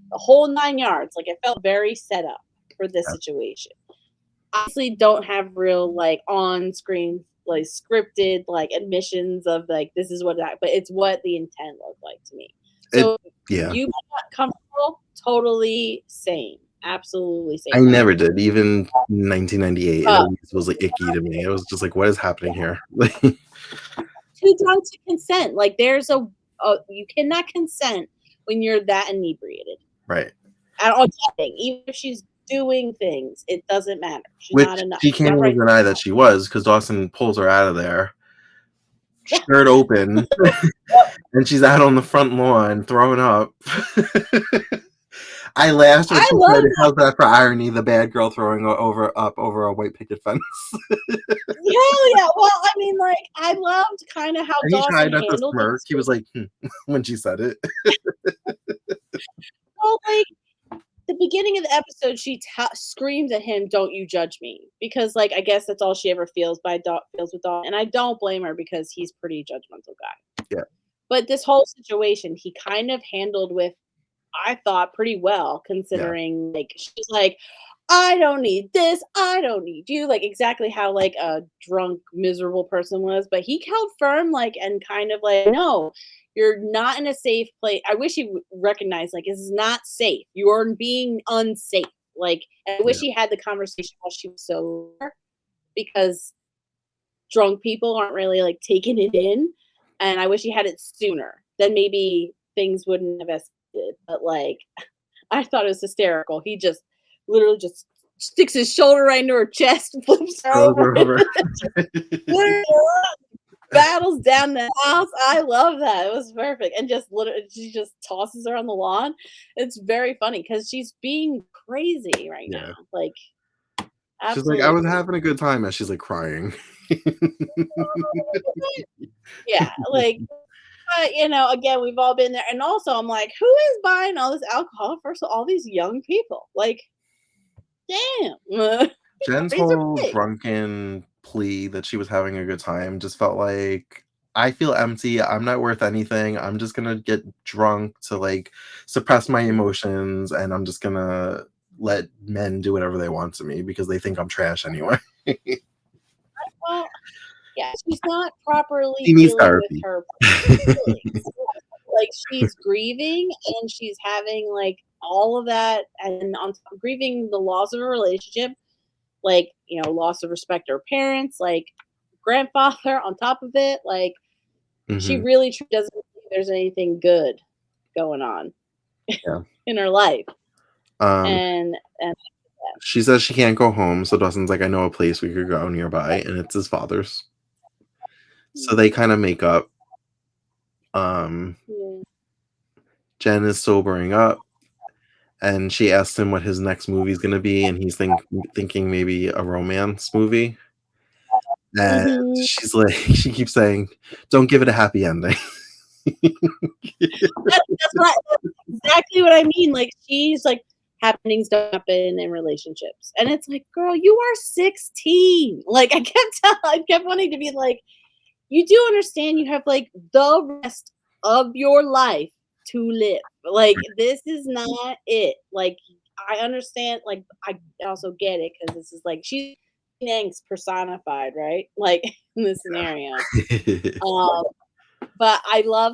the whole 9 yards. Like it felt very set up for this yeah. situation. Obviously, don't have real like on screen like scripted like admissions of like this is what that, but it's what the intent looked like to me. It So yeah. you got comfortable, totally same, absolutely I same. never did. Even 1998, it Uh, always was like icky to me. It was just like, what is happening here? Like, too drunk to consent. Like there's you cannot consent when you're that inebriated. right. At all, even if she's doing things, it doesn't matter. She's Which not enough. she She's can't not even right. deny that she was, because Dawson pulls her out of there, shirt open, and she's out on the front lawn throwing up. I laughed when I she love said, that. "How's that for irony?" The bad girl throwing over a white picket fence, Hell yeah. Well, I mean, like I loved kind of how and he Dawson tried not to handled the smirk. He was like, when she said it. well, like the beginning of the episode, she screams at him, "Don't you judge me?" Because, like, I guess that's all she ever feels feels with Dawson, and I don't blame her because he's pretty judgmental guy. Yeah, But this whole situation, he kind of handled with, I thought, pretty well, yeah. considering like she's like, I don't need this, I don't need you, like exactly how like a drunk, miserable person was. But he held firm, like, and kind of like, no, you're not in a safe place. I wish he recognized, like, this is not safe. You're being unsafe. Like, and I wish Yeah. he had the conversation while she was sober, because drunk people aren't really like taking it in. And I wish he had it sooner. Then maybe things wouldn't have escalated. But like I thought it was hysterical. He just literally just sticks his shoulder right into her chest, flips her Throws over, her over. literally battles down the house. I love that. It was perfect. And just literally, she just tosses her on the lawn. It's very funny because she's being crazy right Yeah. now. Like, She's like, "I absolutely was crazy. having a good time," as she's like crying. Yeah, like, you know, again, we've all been there. And also, I'm like, who is buying all this alcohol for all these young people? Like, damn. Jen's Raise her whole pig. drunken plea that she was having a good time just felt like, I feel empty. I'm not worth anything. I'm just gonna get drunk to like suppress my emotions, and I'm just gonna let men do whatever they want to me because they think I'm trash anyway. Well, yeah, she's not properly She needs dealing with therapy. her feelings. Like, she's grieving and she's having, like, all of that, and on top of grieving the loss of a relationship, like, loss of respect to her parents, like, grandfather on top of it, like, she Mhm. really doesn't think there's anything good going on Yeah. in her life, Um, and she says she can't go home, so Dawson's like, "I know a place we could go nearby," and it's his father's. So they kinda make up. Um, yeah. Jen is sobering up, and she asks him what his next movie's gonna be, and he's thinking maybe a romance movie, and Mhm. she's like she keeps saying, "Don't give it a happy ending." That's exactly what I mean, like, she's like, happenings don't happen in relationships, and it's like, "Girl, you are 16." Like, I kept wanting to be like, "You do understand you have, like, the rest of your life to live. Like, this is not it." Like, I understand, like, I also get it because this is, like, she's angst personified, right? Like, in this scenario. Um, but I love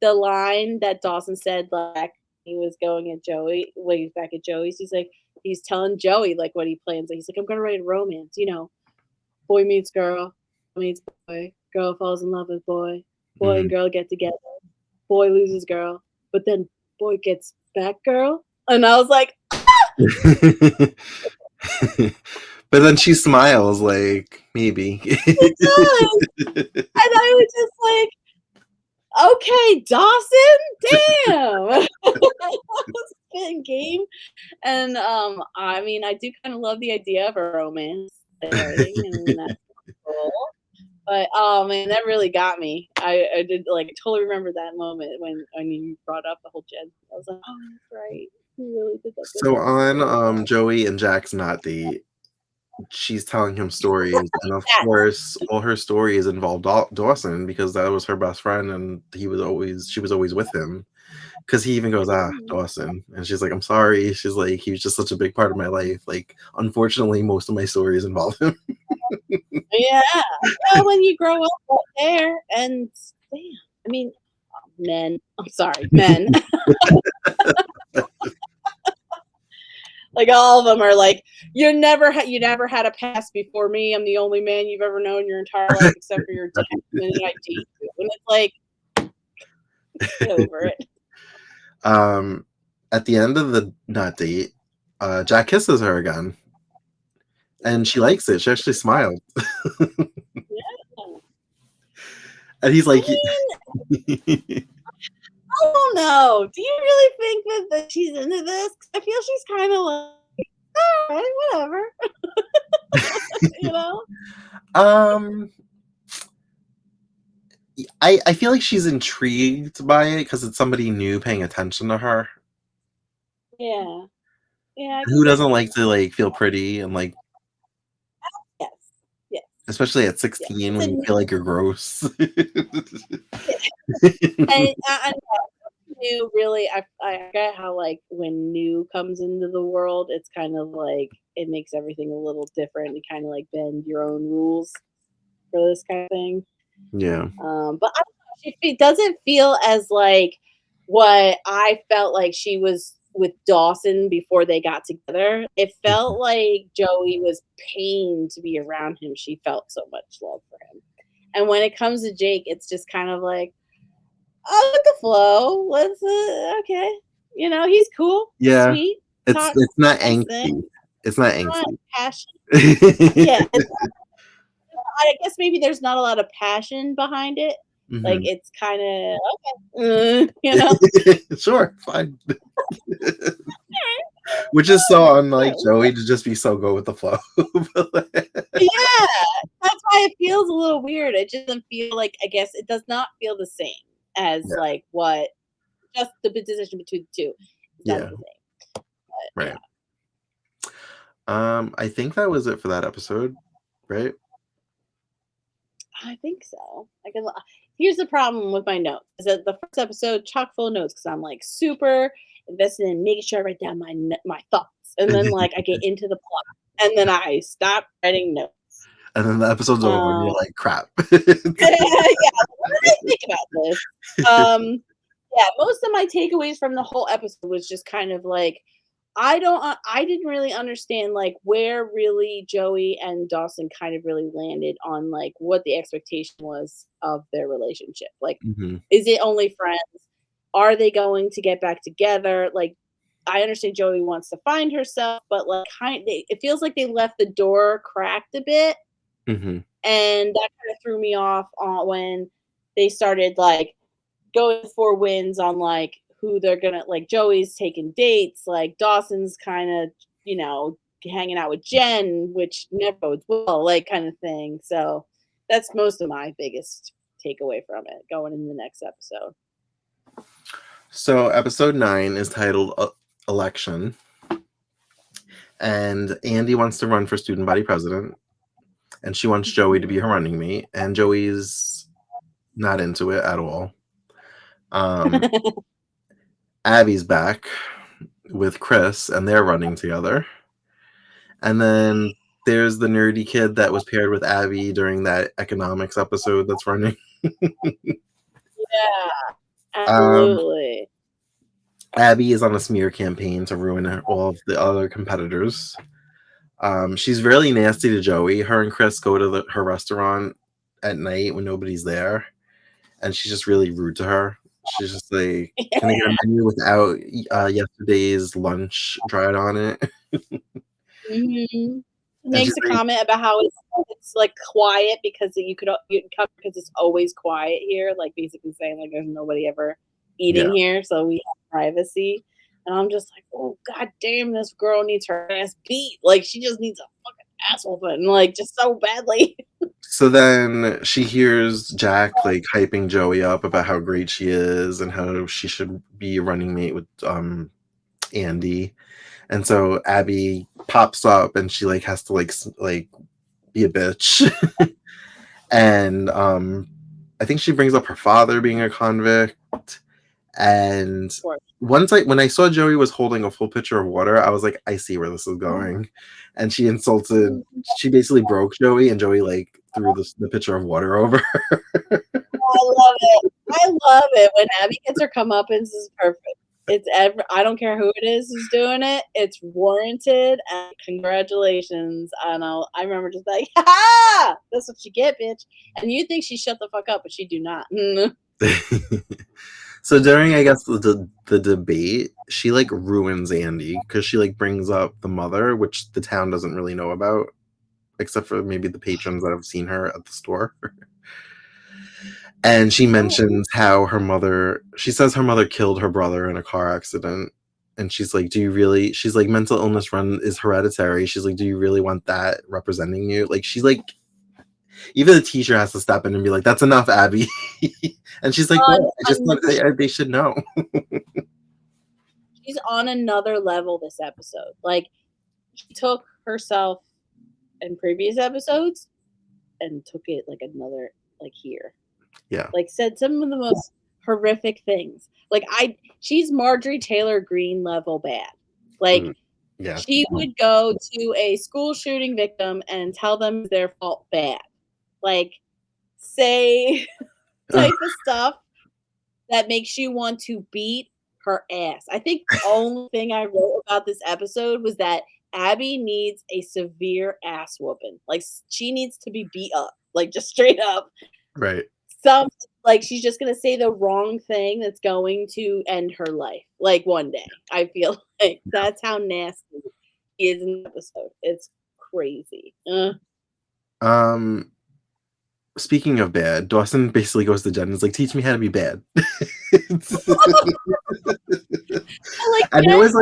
the line that Dawson said, like, he was going at Joey when he's back at Joey's, he's telling Joey, like, what he plans, he's like, "I'm gonna write a romance, boy meets girl, meets boy, girl falls in love with boy, boy and Mhm. girl get together, boy loses girl, but then boy gets back girl." And I was like, But then she smiles like, "Maybe." "It does!" And I was just like, "Okay, Dawson, damn." I was spitting game. And, I mean, I do kinda love the idea of a romance writing, and that's cool. But, oh, man, that really got me. I did, like, totally remember that moment when you brought up the whole Jen. I was like, "Oh, that's right. You really did that good So thing on, for her." Joey and Jack's not date, she's telling him stories, and of Yes. course, all her stories involve Dawson because that was her best friend, and she was always with him. Because he even goes, "Ah, Mhm. Dawson," and she's like, "I'm sorry." She's like, "He was just such a big part of my life. Like, unfortunately, most of my stories involve him." Yeah. Well, when you grow up out there and damn, I mean, men, I'm sorry, men. Like, all of them are like, you never had a past before me. I'm the only man you've ever known your entire life except for your dad, and then I date you." And it's like, get over it. Um, at the end of the not date, Jack kisses her again, and she likes it. She actually smiled, Yeah. and he's I like, mean, I don't know. Do you really think that she's into this? 'Cause I feel she's kind of like, all right, whatever, you know? um, I feel like she's intrigued by it because it's somebody new paying attention to her. Yeah. Yeah, I Who guess doesn't so. like to like feel pretty and like, Yes. Yes. especially at Yeah. 16 It's when a you new, feel like you're gross. I new really, I get how, like, when new comes into the world, it's kind of like it makes everything a little different. You kind of like bend your own rules for this kind of thing. Yeah. But I don't know, she doesn't feel as like what I felt like she was with Dawson before they got together. It Mhm. felt like Joey was pained to be around him. She felt so much love for him. And when it comes to Jake, it's just kind of like, "Oh, with the flow. Let's okay." He's cool, Yeah. sweet, talk It's not nice thing, angsty. It's not not angsty. passion. Yeah, I guess maybe there's not a lot of passion behind it. Like, Mhm. it's kinda, okay, you know? Sure, fine. Which is so unlike Alright. Joey to just be so go with the flow. But, like, Yeah, that's why it feels a little weird. It just doesn't feel like, I guess it does not feel the same as, yeah, like, what just the decision between the 2 is not yeah, the same, but right. yeah, I think that was it for that episode, right? I think so. Here's the problem with my notes, is that the first episode chock full of notes because 'cause I'm, like, super invested in making sure I write down my thoughts, and then, like, I get into the plot, and then I stop writing notes. And then the episode's over and you're Um, like, crap. yeah, what did I think about this? Yeah, most of my takeaways from the whole episode was just kind of like I didn't really understand like where really Joey and Dawson kind of really landed on like what the expectation was of their relationship. Like, Mhm. is it only friends? Are they going to get back together? Like, I understand Joey wants to find herself, but like, it feels like they left the door cracked a bit, Mhm. and that kind of threw me off on when they started like going for wins on like who they're gonna like. Joey's taking dates, like Dawson's kind of, hanging out with Jen, which never bodes well, like kind of thing. So that's most of my biggest takeaway from it going in the next episode. So episode 9 is titled Election, and Andy wants to run for student body president, and she wants Joey to be her running mate, and Joey's not into it at all. Abby's back with Chris, and they're running together. And then there's the nerdy kid that was paired with Abby during that economics episode that's running. Yeah, Um, absolutely. Abby is on a smear campaign to ruin all of the other competitors. She's really nasty to Joey. Her and Chris go to her restaurant at night when nobody's there, and she's just really rude to her. She's just like, "Can I get a menu without yesterday's lunch dried on it?" Mhm. And she's Makes a like, comment about how it's like quiet because you can come because it's always quiet here, like basically saying like there's nobody ever "Yeah." eating here, so we have privacy. And I'm just like, oh god damn, this girl needs her ass beat. Like she just needs a fucking ass whooping, like just so badly. So then she hears Jack like hyping Joey up about how great she is and how she should be a running mate with Andy. And so Abby pops up and she like has to like be a bitch. And I think she brings up her father being a convict. And Of course. when I saw Joey was holding a full pitcher of water, I was like, I see where this is going. And she basically broke Joey, and Joey like threw the pitcher of water over. I love it. I love it when Abby gets her comeuppance is perfect. I don't care who it is who's doing it. It's warranted and congratulations. I remember just like, ha! That's what you get, bitch. And you think she shut the fuck up, but she do not. So during, I guess, the debate, she like ruins Andy because she like brings up the mother, which the town doesn't really know about, except for maybe the patrons that have seen her at the store. And she mentions how she says her mother killed her brother in a car accident. And she's like, she's like, mental illness is hereditary. She's like, do you really want that representing you? Like, she's like, even the teacher has to step in and be like, that's enough, Abby. And she's like, what? I just thought they should know. She's on another level this episode. Like, she took herself in previous episodes and took it like another, like here. Yeah. Like said some of the most horrific things. Like she's Marjorie Taylor Greene level bad. Like Yeah. she would go to a school shooting victim and tell them it's their fault bad. Like say type of stuff that makes you want to beat her ass. I think the only thing I wrote about this episode was that Abby needs a severe ass whooping. Like she needs to be beat up. Like just straight up. Right. Some like she's just gonna say the wrong thing that's going to end her life. Like one day. I feel like that's how nasty he is in the episode. It's crazy. Speaking of bad, Dawson basically goes to Jen and is like, teach me how to be bad. And there was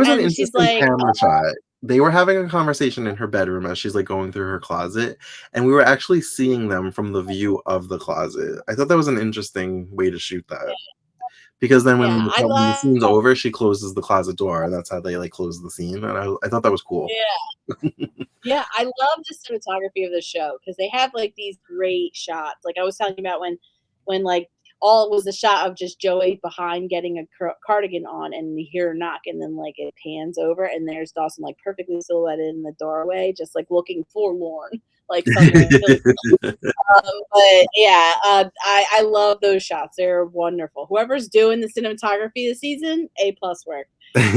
an interesting camera shot. They were having a conversation in her bedroom as she's like going through her closet, and we were actually seeing them from the view of the closet. I thought that was an interesting way to shoot that. Because then when the scene's over, she closes the closet door, and that's how they like close the scene. And I thought that was cool. Yeah. Yeah, I love the cinematography of the show because they have like these great shots. Like I was telling you about when like all it was a shot of just Joey behind getting a cardigan on, and you hear a knock, and then like it pans over, and there's Dawson like perfectly silhouetted in the doorway, just like looking forlorn, like somewhere to kill himself. But yeah, I love those shots. They're wonderful. Whoever's doing the cinematography this season, A+ work. I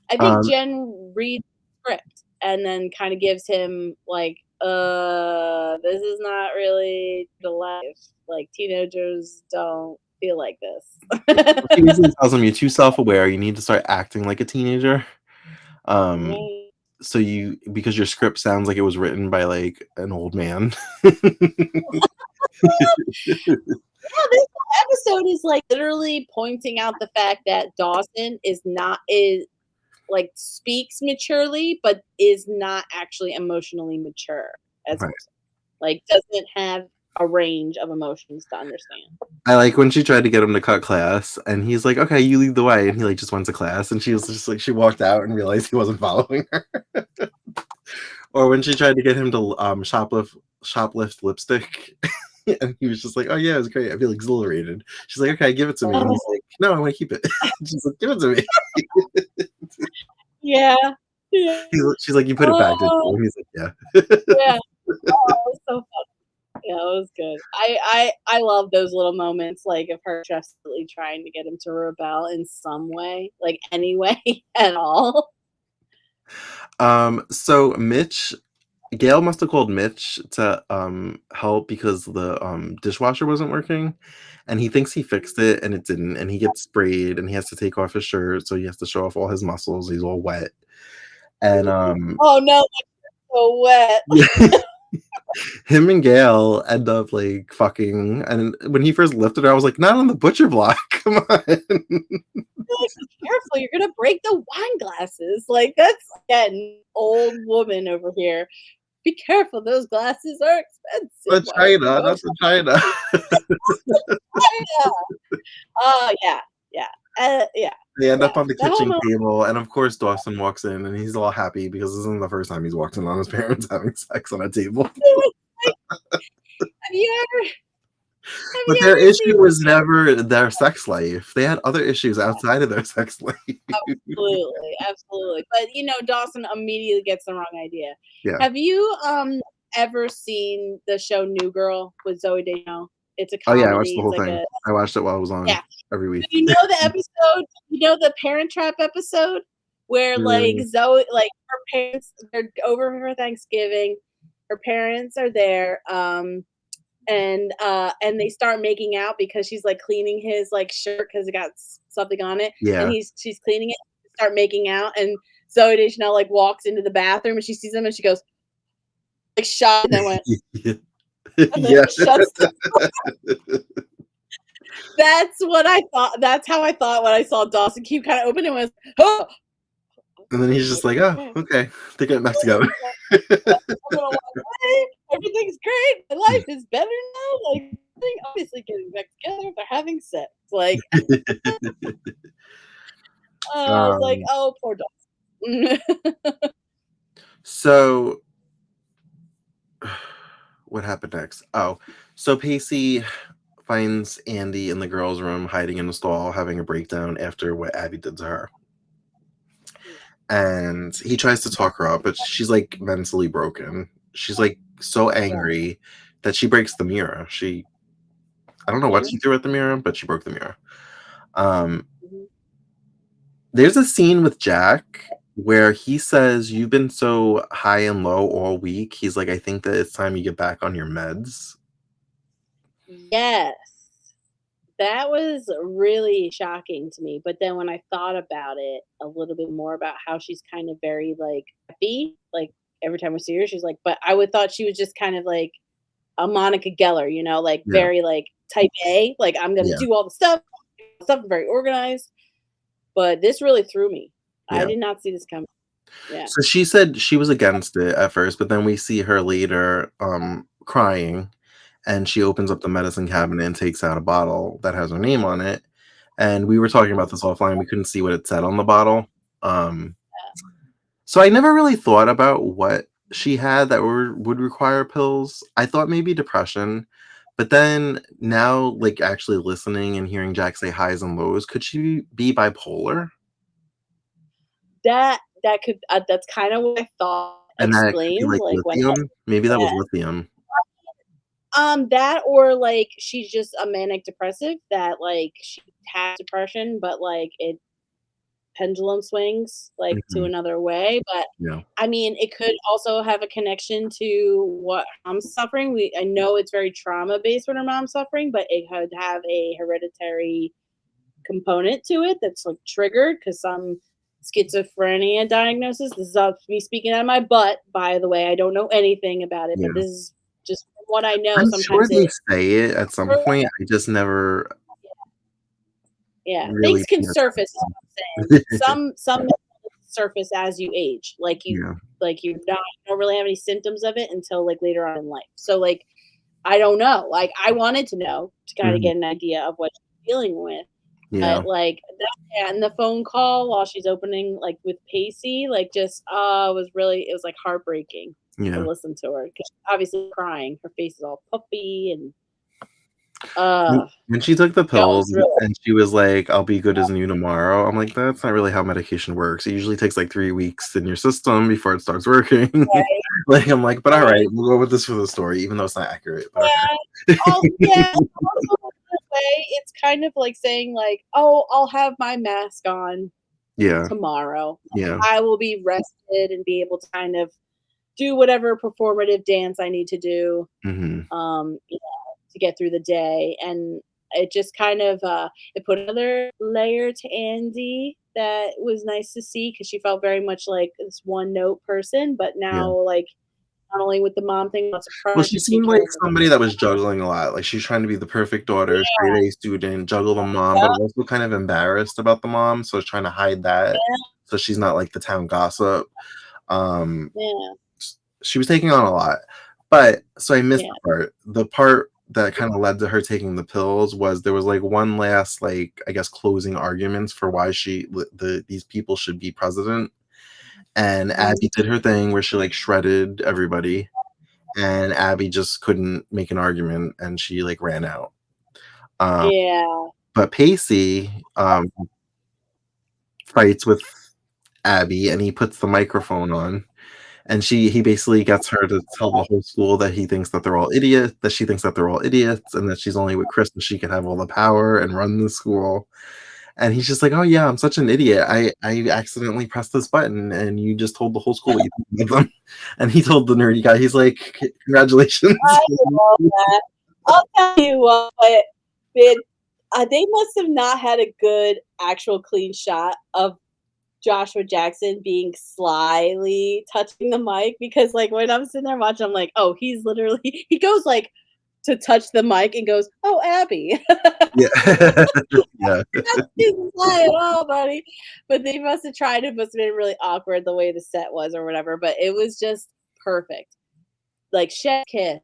think um, Jen reads the script and then kind of gives him like, this is not really the life. Like teenagers don't feel like this. she basically tells him you're too self-aware. You need to start acting like a teenager. Um, Right. so because your script sounds like it was written by like an old man. Yeah, this episode is like literally pointing out the fact that Dawson is like speaks maturely, but is not actually emotionally mature as a Right. person. Like doesn't have a range of emotions to understand. I like when she tried to get him to cut class, and he's like, "Okay, you lead the way," and he like just went to class, and she was just like, she walked out and realized he wasn't following her. Or when she tried to get him to shoplift lipstick, and he was just like, "Oh yeah, it was great. I feel exhilarated." She's like, "Okay, give it to me," and he's like, "No, I want to keep it." She's like, "Give it to me." Yeah. Yeah. She's like, "You put it back, didn't you?" Oh, And he's like, "Yeah." yeah. Oh, it was so funny. Yeah, it was good. I love those little moments, like of her desperately trying to get him to rebel in some way, like any way at all. So Gail must have called Mitch to help because the dishwasher wasn't working, and he thinks he fixed it and it didn't, and he gets sprayed and he has to take off his shirt, so he has to show off all his muscles. He's all wet, and Oh no, that's so wet. him and Gail end up like fucking. And when he first lifted her, I was like, not on the butcher block. Come on. Like, be careful, you're gonna break the wine glasses. Like that's again, old woman over here. Be careful, those glasses are expensive. The Why don't you China, go not to the China. China? Oh yeah, yeah, yeah, They end yeah. up on the That whole kitchen table, and of course Dawson walks in, and he's all happy because this isn't the first time he's walked in on his parents having sex on a table. moment, like, have you ever have But you their ever seen issue the was never their sex life. They had other issues outside of their sex life. Absolutely, absolutely. But Dawson immediately gets the wrong idea. Yeah. Have you ever seen the show New Girl with Zoe Deschanel? It's a Oh yeah, I watched comedy. the It's whole like thing. a I watched it while it was yeah. on every week. So you know the episode, the Parent Trap episode where like Mm, Zoe, like her parents, they're over for Thanksgiving. Her parents are there, and they start making out because she's like cleaning his like shirt because it got something on it, and yeah. she's cleaning it. Start making out, and Zoe Deschanel like walks into the bathroom and she sees him and she goes like shocked and then went and then Yeah. shuts the That's what I thought. That's how I thought when I saw Dawson keep kind of open and was, oh, And then he's just like, oh, okay. okay. They're getting back together. I'm gonna walk away. Everything's great. My life is better now. Like, obviously getting back together. They're having sex. Like, I was like, um, oh, poor Dawson. so what happened next? Oh, so Pacey finds Andy in the girls' room hiding in the stall having a breakdown after what Abby did to her. And he tries to talk her up, but she's like mentally broken. She's like so angry that she breaks the mirror. I don't know what she threw at the mirror, but she broke the mirror. Um, there's a scene with Jack where he says, "You've been so high and low all week." He's like, "I think that it's time you get back on your meds." Yes. That was really shocking to me. But then when I thought about it a little bit more about how she's kind of very like happy, like every time we see her, she's like, but I would thought she was just kind of like a Monica Geller, like Yeah, very like type A, like I'm gonna yeah, do all the stuff very organized. But this really threw me. I yeah. did not see this coming. Yeah. So she said she was against it at first, but then we see her later crying, and she opens up the medicine cabinet and takes out a bottle that has her name on it. And we were talking about this offline. We couldn't see what it said on the bottle. Um, so I never really thought about what she had that would require pills. I thought maybe depression, But then now, like, actually listening and hearing Jack say highs and lows, could she be bipolar? That could that's kinda what I thought And that could be, explains, like, like, what lithium? Maybe that was yeah. lithium. That or, like, she's just a manic depressive that, like, she has depression, but, like, it pendulum swings, like, to Mhm. another way, but, Yeah. I mean, it could also have a connection to what mom's suffering. I know it's very trauma-based when her mom's suffering, but it could have a hereditary component to it that's, like, triggered because some schizophrenia diagnosis this is me speaking out of my butt, by the way, I don't know anything about it, but Yeah. this is just from what I know, I'm sure sometimes they it say it at some point, I just never yeah, really things can paid surface is what I'm saying. attention. Some surface as you age, Yeah. like, you don't really have any symptoms of it until, like, later on in life. So, like, I don't know, like, I wanted to know to kinda Mhm. get an idea of what she's dealing with, Yeah. but, like, that and the phone call while she's opening, like, with Pacey, like, just, it was, like, heartbreaking to Yeah. listen to her 'cause she's obviously crying. Her face is all puffy and, W uh, when she took the that was pills really and she was like, "I'll be good as new tomorrow," I'm like, "That's not really how medication works. It usually takes, like, 3 weeks in your system before it starts working." right, Like, I'm like, "But right. alright, we'll go with this for the story, even though it's not accurate, but Yeah. okay." Yeah, also in a way, it's kind of like saying like, "Oh, I'll have my mask on Yeah. tomorrow. Yeah. I will be rested and be able to kind of do whatever performative dance I need to do, Mhm. to get through the day." And it just kind of, it put another layer to Andy that was nice to see because she felt very much like this one note person, but Yeah. now, like, not only with the mom thing, lots of Well, pressure she to take seemed care like of her somebody that was juggling a lot, like, she's trying to be the perfect daughter, yeah, straight A student, juggle the mom, but yep, also kind of embarrassed about the mom, so trying to hide that, yeah, so she's not like the town gossip. Um, yeah, s she was taking on a lot, but so I missed yeah. the part that kinda led to her taking the pills was there was, like, one last, like, I guess, closing arguments for why these people should be president, and Mhm. Abby did her thing where she, like, shredded everybody, and Abby just couldn't make an argument, and she, like, ran out. Um, Yeah. but Pacey, fights with Abby, and he puts the microphone on, and he basically gets her to tell the whole school that she thinks that they're all idiots, and that she's only with Chris so she can have all the power and run the school, and he's just like, "Oh, yeah, I'm such an idiot. I accidentally pressed this button, and you just told the whole school what you think of them." And he told the nerdy guy, he's like, "Congratulations." I love that. I'll tell you what, it they must have not had a good actual clean shot of Joshua Jackson being slyly touching the mic because, like, when I'm sitting there watching, I'm like, "Oh, he's literally" he goes, like, to touch the mic and goes, "Oh, Abby." Yeah. Yeah. Didn't lie at all, buddy. But they must have tried it, must have been really awkward the way the set was or whatever, but it was just perfect. Like, chef kiss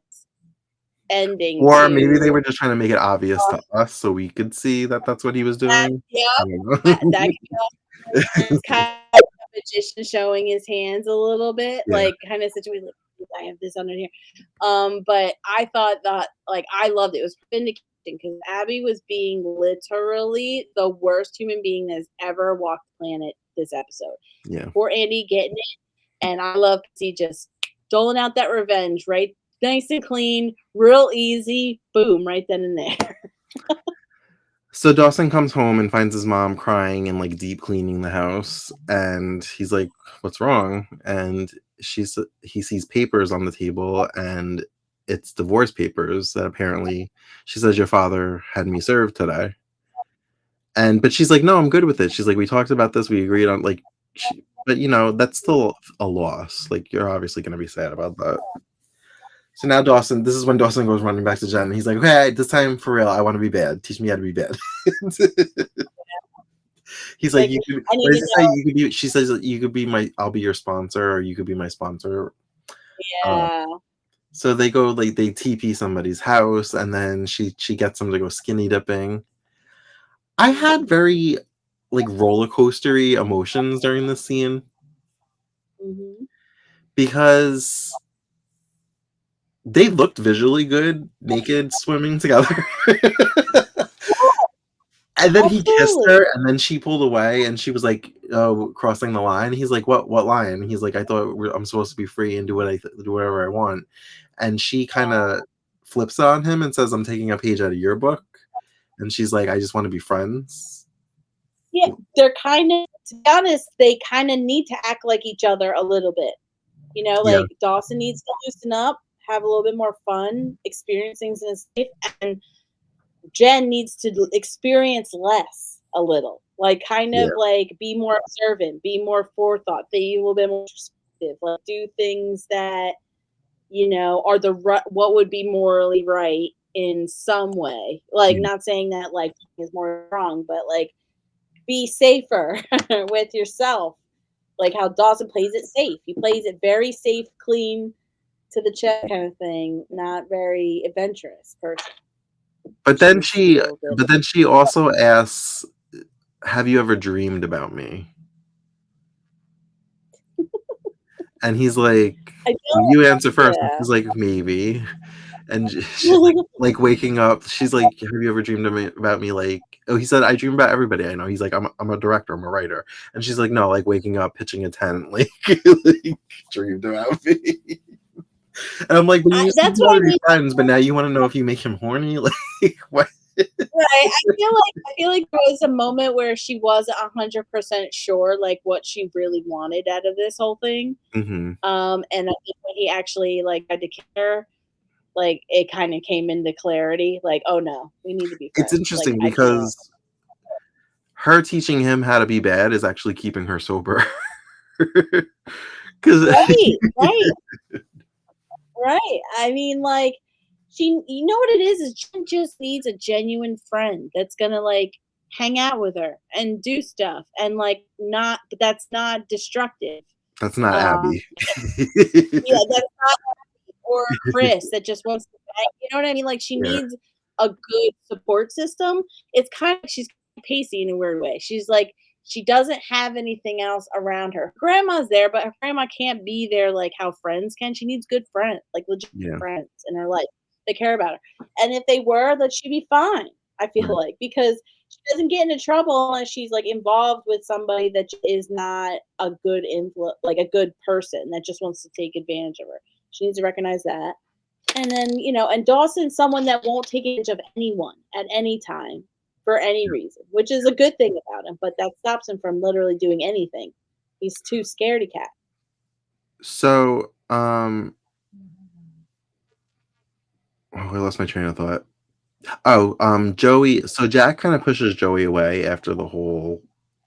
ending Or maybe they to were just trying to make it obvious to us so we could see that that's what he was that doing. yep, I don't that know. could be also it's kind of like a magician showing his hands a little bit, Yeah, like, kinda situation, like, "I have this under here." But I thought that like, I loved it. It was vindication because Abby was being literally the worst human being that's ever walked the planet this episode. yeah. Poor Andy getting it, and I love to see just doling out that revenge, right? Nice and clean, real easy, boom, right then and there. So Dawson comes home and finds his mom crying and, like, deep cleaning the house, and he's like, "What's wrong?" And he sees papers on the table, and it's divorce papers that apparently she says, "Your father had me served today." But she's like, "No, I'm good with it." She's like, "We talked about this, we agreed on," like, but, that's still a loss, like, you're obviously gonna be sad about that. So now this is when Dawson goes running back to Jen, and he's like, "Okay, this time for real, I wanna be bad. Teach me how to be bad." He's like, Like, "You could" I what need does to he say? know "You could be" she says, "You could be my I'll be your sponsor, or you could be my sponsor." Uh, yeah. so they go, like, they TP somebody's house, and then she gets them to go skinny dipping. I had very, like, roller coastery emotions during this scene Mhm. because they looked visually good, naked, swimming together. And then he kissed Absolutely. her, and then she pulled away, and she was like, "Oh, crossing the line." He's like, What line?" He's like, "I thought I'm supposed to be free and do do whatever I want." And she kind of flips it on him and says, "I'm taking a page out of your book." And she's like, "I just want to be friends." Yeah, they're kind of, to be honest, they kind of need to act like each other a little bit. You know, Yeah, like Dawson needs to loosen up, have a little bit more fun, experience things in his life, and Jen needs to experience less a little. Like, kind yeah, of like be more observant, be more forethought, be a little bit more introspective, like do things that, are what would be morally right in some way. Like, yeah. not saying that like is more wrong, but like be safer with yourself. Like how Dawson plays it safe. He plays it very safe, clean, to the check kind of thing. Not very adventurous person. But She then needs to be she, a little bit. but then she also asks, "Have you ever dreamed about me?" And he's like, I feel "You answer first." And yeah. she's like, "Maybe." And she's like waking up. She's like, "Have you ever dreamed about me?" Like, oh, he said, "I dream about everybody I know." He's like, I'm a director. I'm a writer." And she's like, "No, like waking up, pitching a tent, like, like dreamed about me." And I'm like, "But you said That's you what I want to be mean. friends, but now you want to know if you make him horny?" Like, what? Right. I feel like there was a moment where she wasn't 100% sure like what she really wanted out of this whole thing. Hmm. And I think when he actually like had to care, like it kind of came into clarity. Like, oh no, we need to be It's friends. Like interesting I can't. because her teaching him how to be bad is actually keeping her sober. Because Right. Right. Right. I mean, like, you know what it is Jen just needs a genuine friend that's gonna like hang out with her and do stuff and like not, but that's not destructive. that's not Um, Abby. yeah, that's not, or Chris that just wants to bang. You know what I mean? Like, she Yeah, needs a good support system. It's kind of, she's pacey in a weird way. She's like, she doesn't have anything else around her. Grandma's there, but her grandma can't be there like how friends can. She needs good friends, like legit yeah, friends in her life. They care about her. And if they were, that she'd be fine. I feel right, like, because she doesn't get into trouble unless she's like involved with somebody that is not a good influence, like a good person that just wants to take advantage of her. She needs to recognize that. And then, and Dawson's someone that won't take advantage of anyone at any time for any yeah. reason, which is a good thing about him, but that stops him from literally doing anything. He's too scaredy cat. So, oh, I lost my train of thought. Oh, Joey. So Jack kind of pushes Joey away after the whole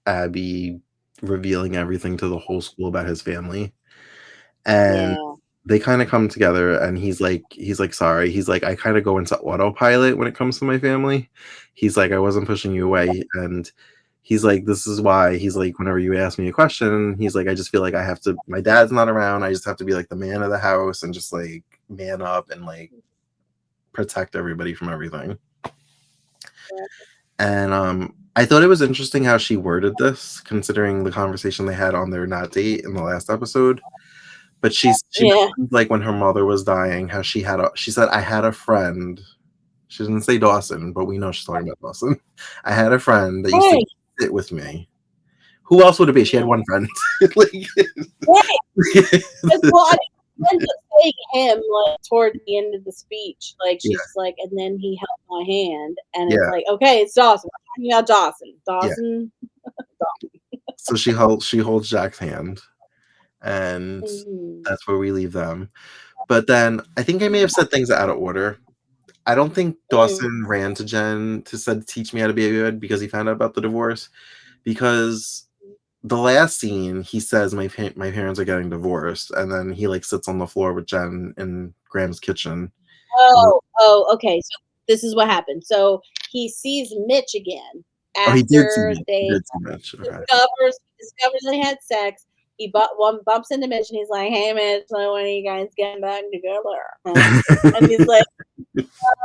Abby revealing everything to the whole school about his family, and Yeah. they kind of come together. And he's like, "Sorry." He's like, "I kind of go into autopilot when it comes to my family." He's like, "I wasn't pushing you away," and he's like, "This is why." He's like, "Whenever you ask me a question," he's like, "I just feel like I have to. My dad's not around. I just have to be like the man of the house and just like man up and like protect everybody from everything." And I thought it was interesting how she worded this, considering the conversation they had on their not date in the last episode. But she Yeah. mentioned, like, when her mother was dying, how she said, "I had a friend." She didn't say Dawson, but we know she's talking about Dawson. "I had a friend that used to Right. sit with me." Who else would it be? She had Yeah. one friend. Like, Right. Well, I mean, she ends up saying him like toward the end of the speech. Like yeah, she's like, and then he held my hand, and it's yeah, like, okay, it's Dawson. We're talking about Dawson. yeah. Dawson. So she holds Jack's hand, and Mhm. that's where we leave them. But then I think I may have said things out of order. I don't think Mm. Dawson ran to Jen to said teach me how to be good because he found out about the divorce. Because the last scene, he says my parents are getting divorced, and then he like sits on the floor with Jen in Graham's kitchen. And Okay. So this is what happened. So he sees Mitch again oh, he did see after Mitch. He they did see Mitch. Okay. discovers they had sex. One bumps into Mitch and he's like, "Hey, Mitch, so when are you guys getting back together?" And he's like,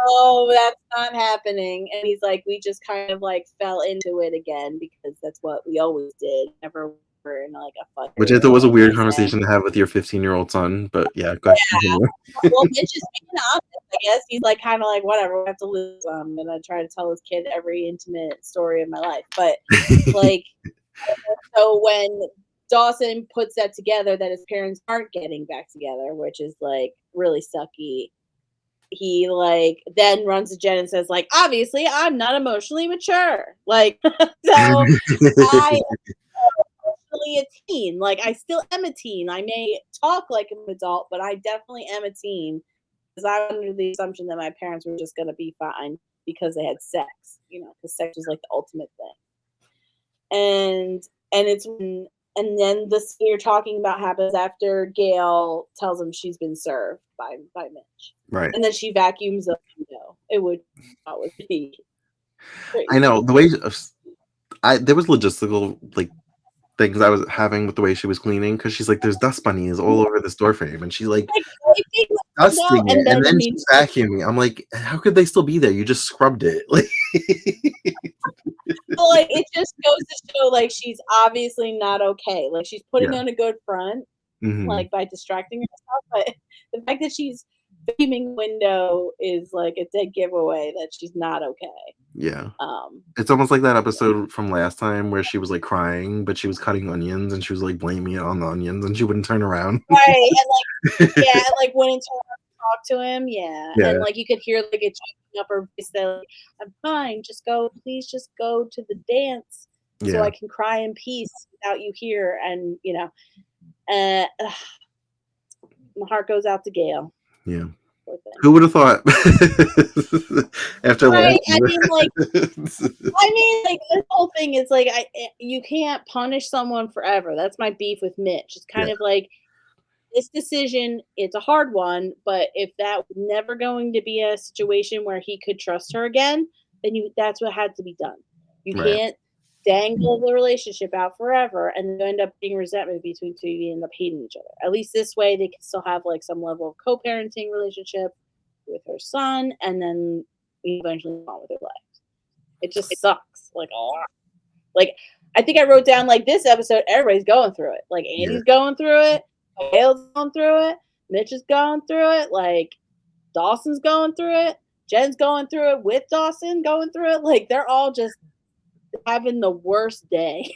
"Oh, that's not happening." And he's like, "We just kind of like fell into it again because that's what we always did. Never." we're in like a fight Which I thought was a weird conversation to have with your 15-year-old son, but yeah, go ahead. Well, Mitch is being honest, I guess. He's like kind of like, whatever, we have to lose. I'm gonna try to tell his kid every intimate story of my life. But like, so when Dawson puts that together that his parents aren't getting back together, which is like really sucky, he like then runs to Jen and says, like, obviously I'm not emotionally mature. Like, so I a teen. Like, I still am a teen. I may talk like an adult, but I definitely am a teen because I'm under the assumption that my parents were just going to be fine because they had sex, because sex was like the ultimate thing. And it's when, and then this you're talking about happens after Gail tells him she's been served by Mitch, Right. and then she vacuums the window. It would be crazy. I know the way there was logistical like things I was having with the way she was cleaning because she's like, there's dust bunnies all over this door frame, and she's like dusting it, and then she's vacuuming. I'm like, how could they still be there? You just scrubbed it. Like, well, like it just goes to show, like she's obviously not okay. Like she's putting on a good front, like by distracting herself, but the fact that she's vacuuming window is like a dead giveaway that she's not okay. Yeah. It's almost like that episode from last time where she was like crying, but she was cutting onions and she was like blaming it on the onions and she wouldn't turn around. Right. And like, yeah, and like wouldn't talk to him. Yeah. And like you could hear like it choking up her voice that like, I'm fine, please just go to the dance so I can cry in peace without you here. And my heart goes out to Gail. Yeah. Who would have thought? After right, I mean, like this whole thing is like you can't punish someone forever. That's my beef with Mitch. It's kind of like this decision. It's a hard one, but if that was never going to be a situation where he could trust her again, then that's what had to be done. You can't dangle the relationship out forever and end up being resentment between two. You end up hating each other. At least this way, they can still have like some level of co-parenting relationship with her son, and then eventually move on with her life. It just sucks. Like I think I wrote down like this episode, everybody's going through it. Like Andy's going through it, Gail's going through it, Mitch is going through it, like Dawson's going through it, Jen's going through it with Dawson going through it. Like they're all just having the worst day.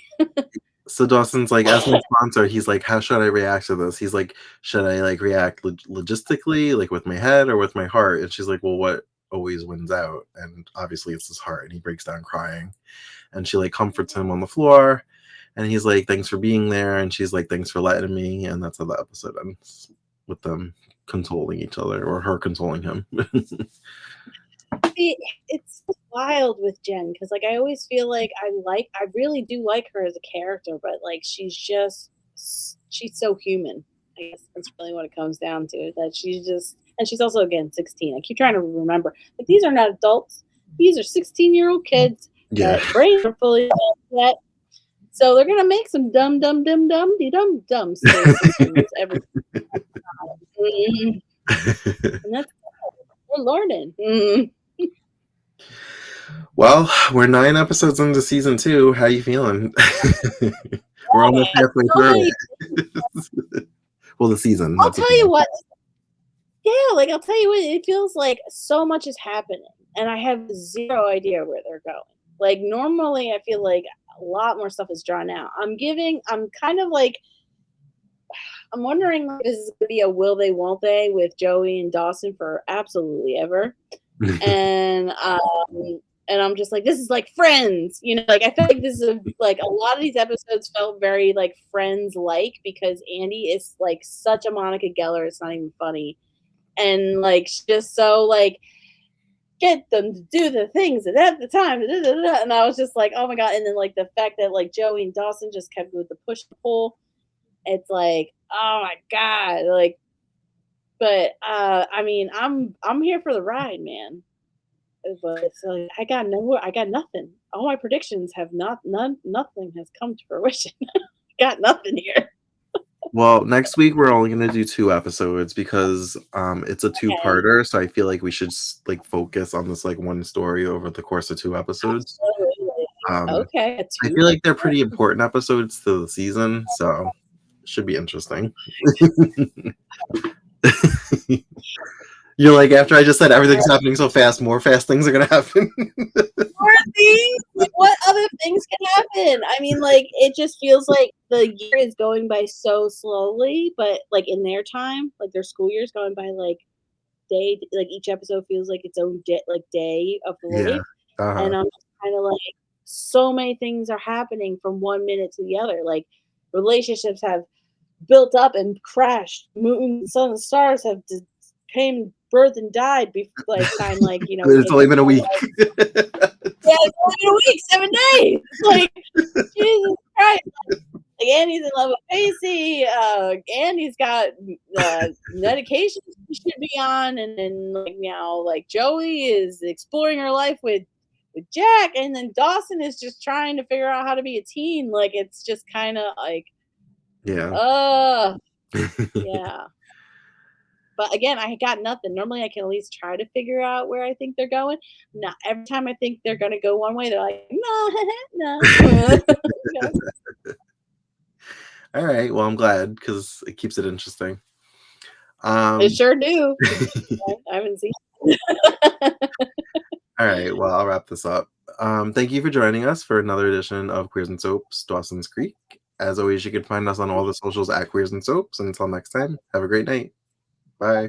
So Dawson's like, as my sponsor, he's like, how should I react to this? He's like, should I like react logistically, like with my head or with my heart? And she's like, well, what always wins out? And obviously it's his heart. And he breaks down crying. And she like comforts him on the floor. And he's like, thanks for being there. And she's like, thanks for letting me. And that's how the episode ends, with them consoling each other, or her consoling him. It's wild with Jen because like I always feel like I really do like her as a character, but like she's so human. I guess that's really what it comes down to. That she's also again 16. I keep trying to remember, like these are not adults. These are 16-year-old kids that brains are fully developed yet. So they're gonna make some dumb decisions every time. And that's we're learning. Well, we're 9 episodes into season 2. How you feeling? We're almost halfway through it. Well, the season. I'll tell you what. Yeah, like I'll tell you what. It feels like so much is happening, and I have zero idea where they're going. Like normally, I feel like a lot more stuff is drawn out. I'm kind of like. I'm wondering if this is going to be a will they, won't they with Joey and Dawson for absolutely ever. And I'm just like, this is like Friends, like I feel like this is like a lot of these episodes felt very like Friends-like because Andy is like such a Monica Geller, it's not even funny. And like just so like get them to do the things at the time. And I was just like, oh my God. And then like the fact that like Joey and Dawson just kept with the push and pull. It's like, oh my God. Like, but I mean, I'm here for the ride, man. But it's like I got nothing. All my predictions have nothing has come to fruition. Got nothing here. Well, next week we're only going to do 2 episodes because it's a 2-parter, so I feel like we should like focus on this like one story over the course of 2 episodes. Absolutely. Okay, a I 2? feel like they're pretty important episodes to the season, so it should be interesting. You're like, after I just said everything's happening so fast, more fast things are gonna happen. More things? Like, what other things can happen? I mean, like, it just feels like the year is going by so slowly, but, like, in their time, like, their school year is going by, like, like, each episode feels like its own day of the Yeah. life, Uh-huh. and I'm just kinda like, so many things are happening from one minute to the other, like, relationships have built up and crashed, moon, sun, and stars have just came, birthed, and died like, time, like, It's only been a week. yeah, it's only been a week, 7 days. Like, Jesus Christ. Like, Andy's in love with Pacey. Andy's got medications she should be on, and then like now, like Joey is exploring her life with Jack, and then Dawson is just trying to figure out how to be a teen. Like it's just kind of like, Yeah. uh, yeah. But again, I got nothing. Normally, I can at least try to figure out where I think they're going. Not every time I think they're gonna go one way, they're like, no, no. No. All right. Well, I'm glad because it keeps it interesting. They Um, sure do. I haven't seen it. all right. Well, I'll wrap this up. Thank you for joining us for another edition of Queers and Soaps, Dawson's Creek. As always, you can find us on all the socials at Queers and Soaps. Until next time, have a great night. Bye.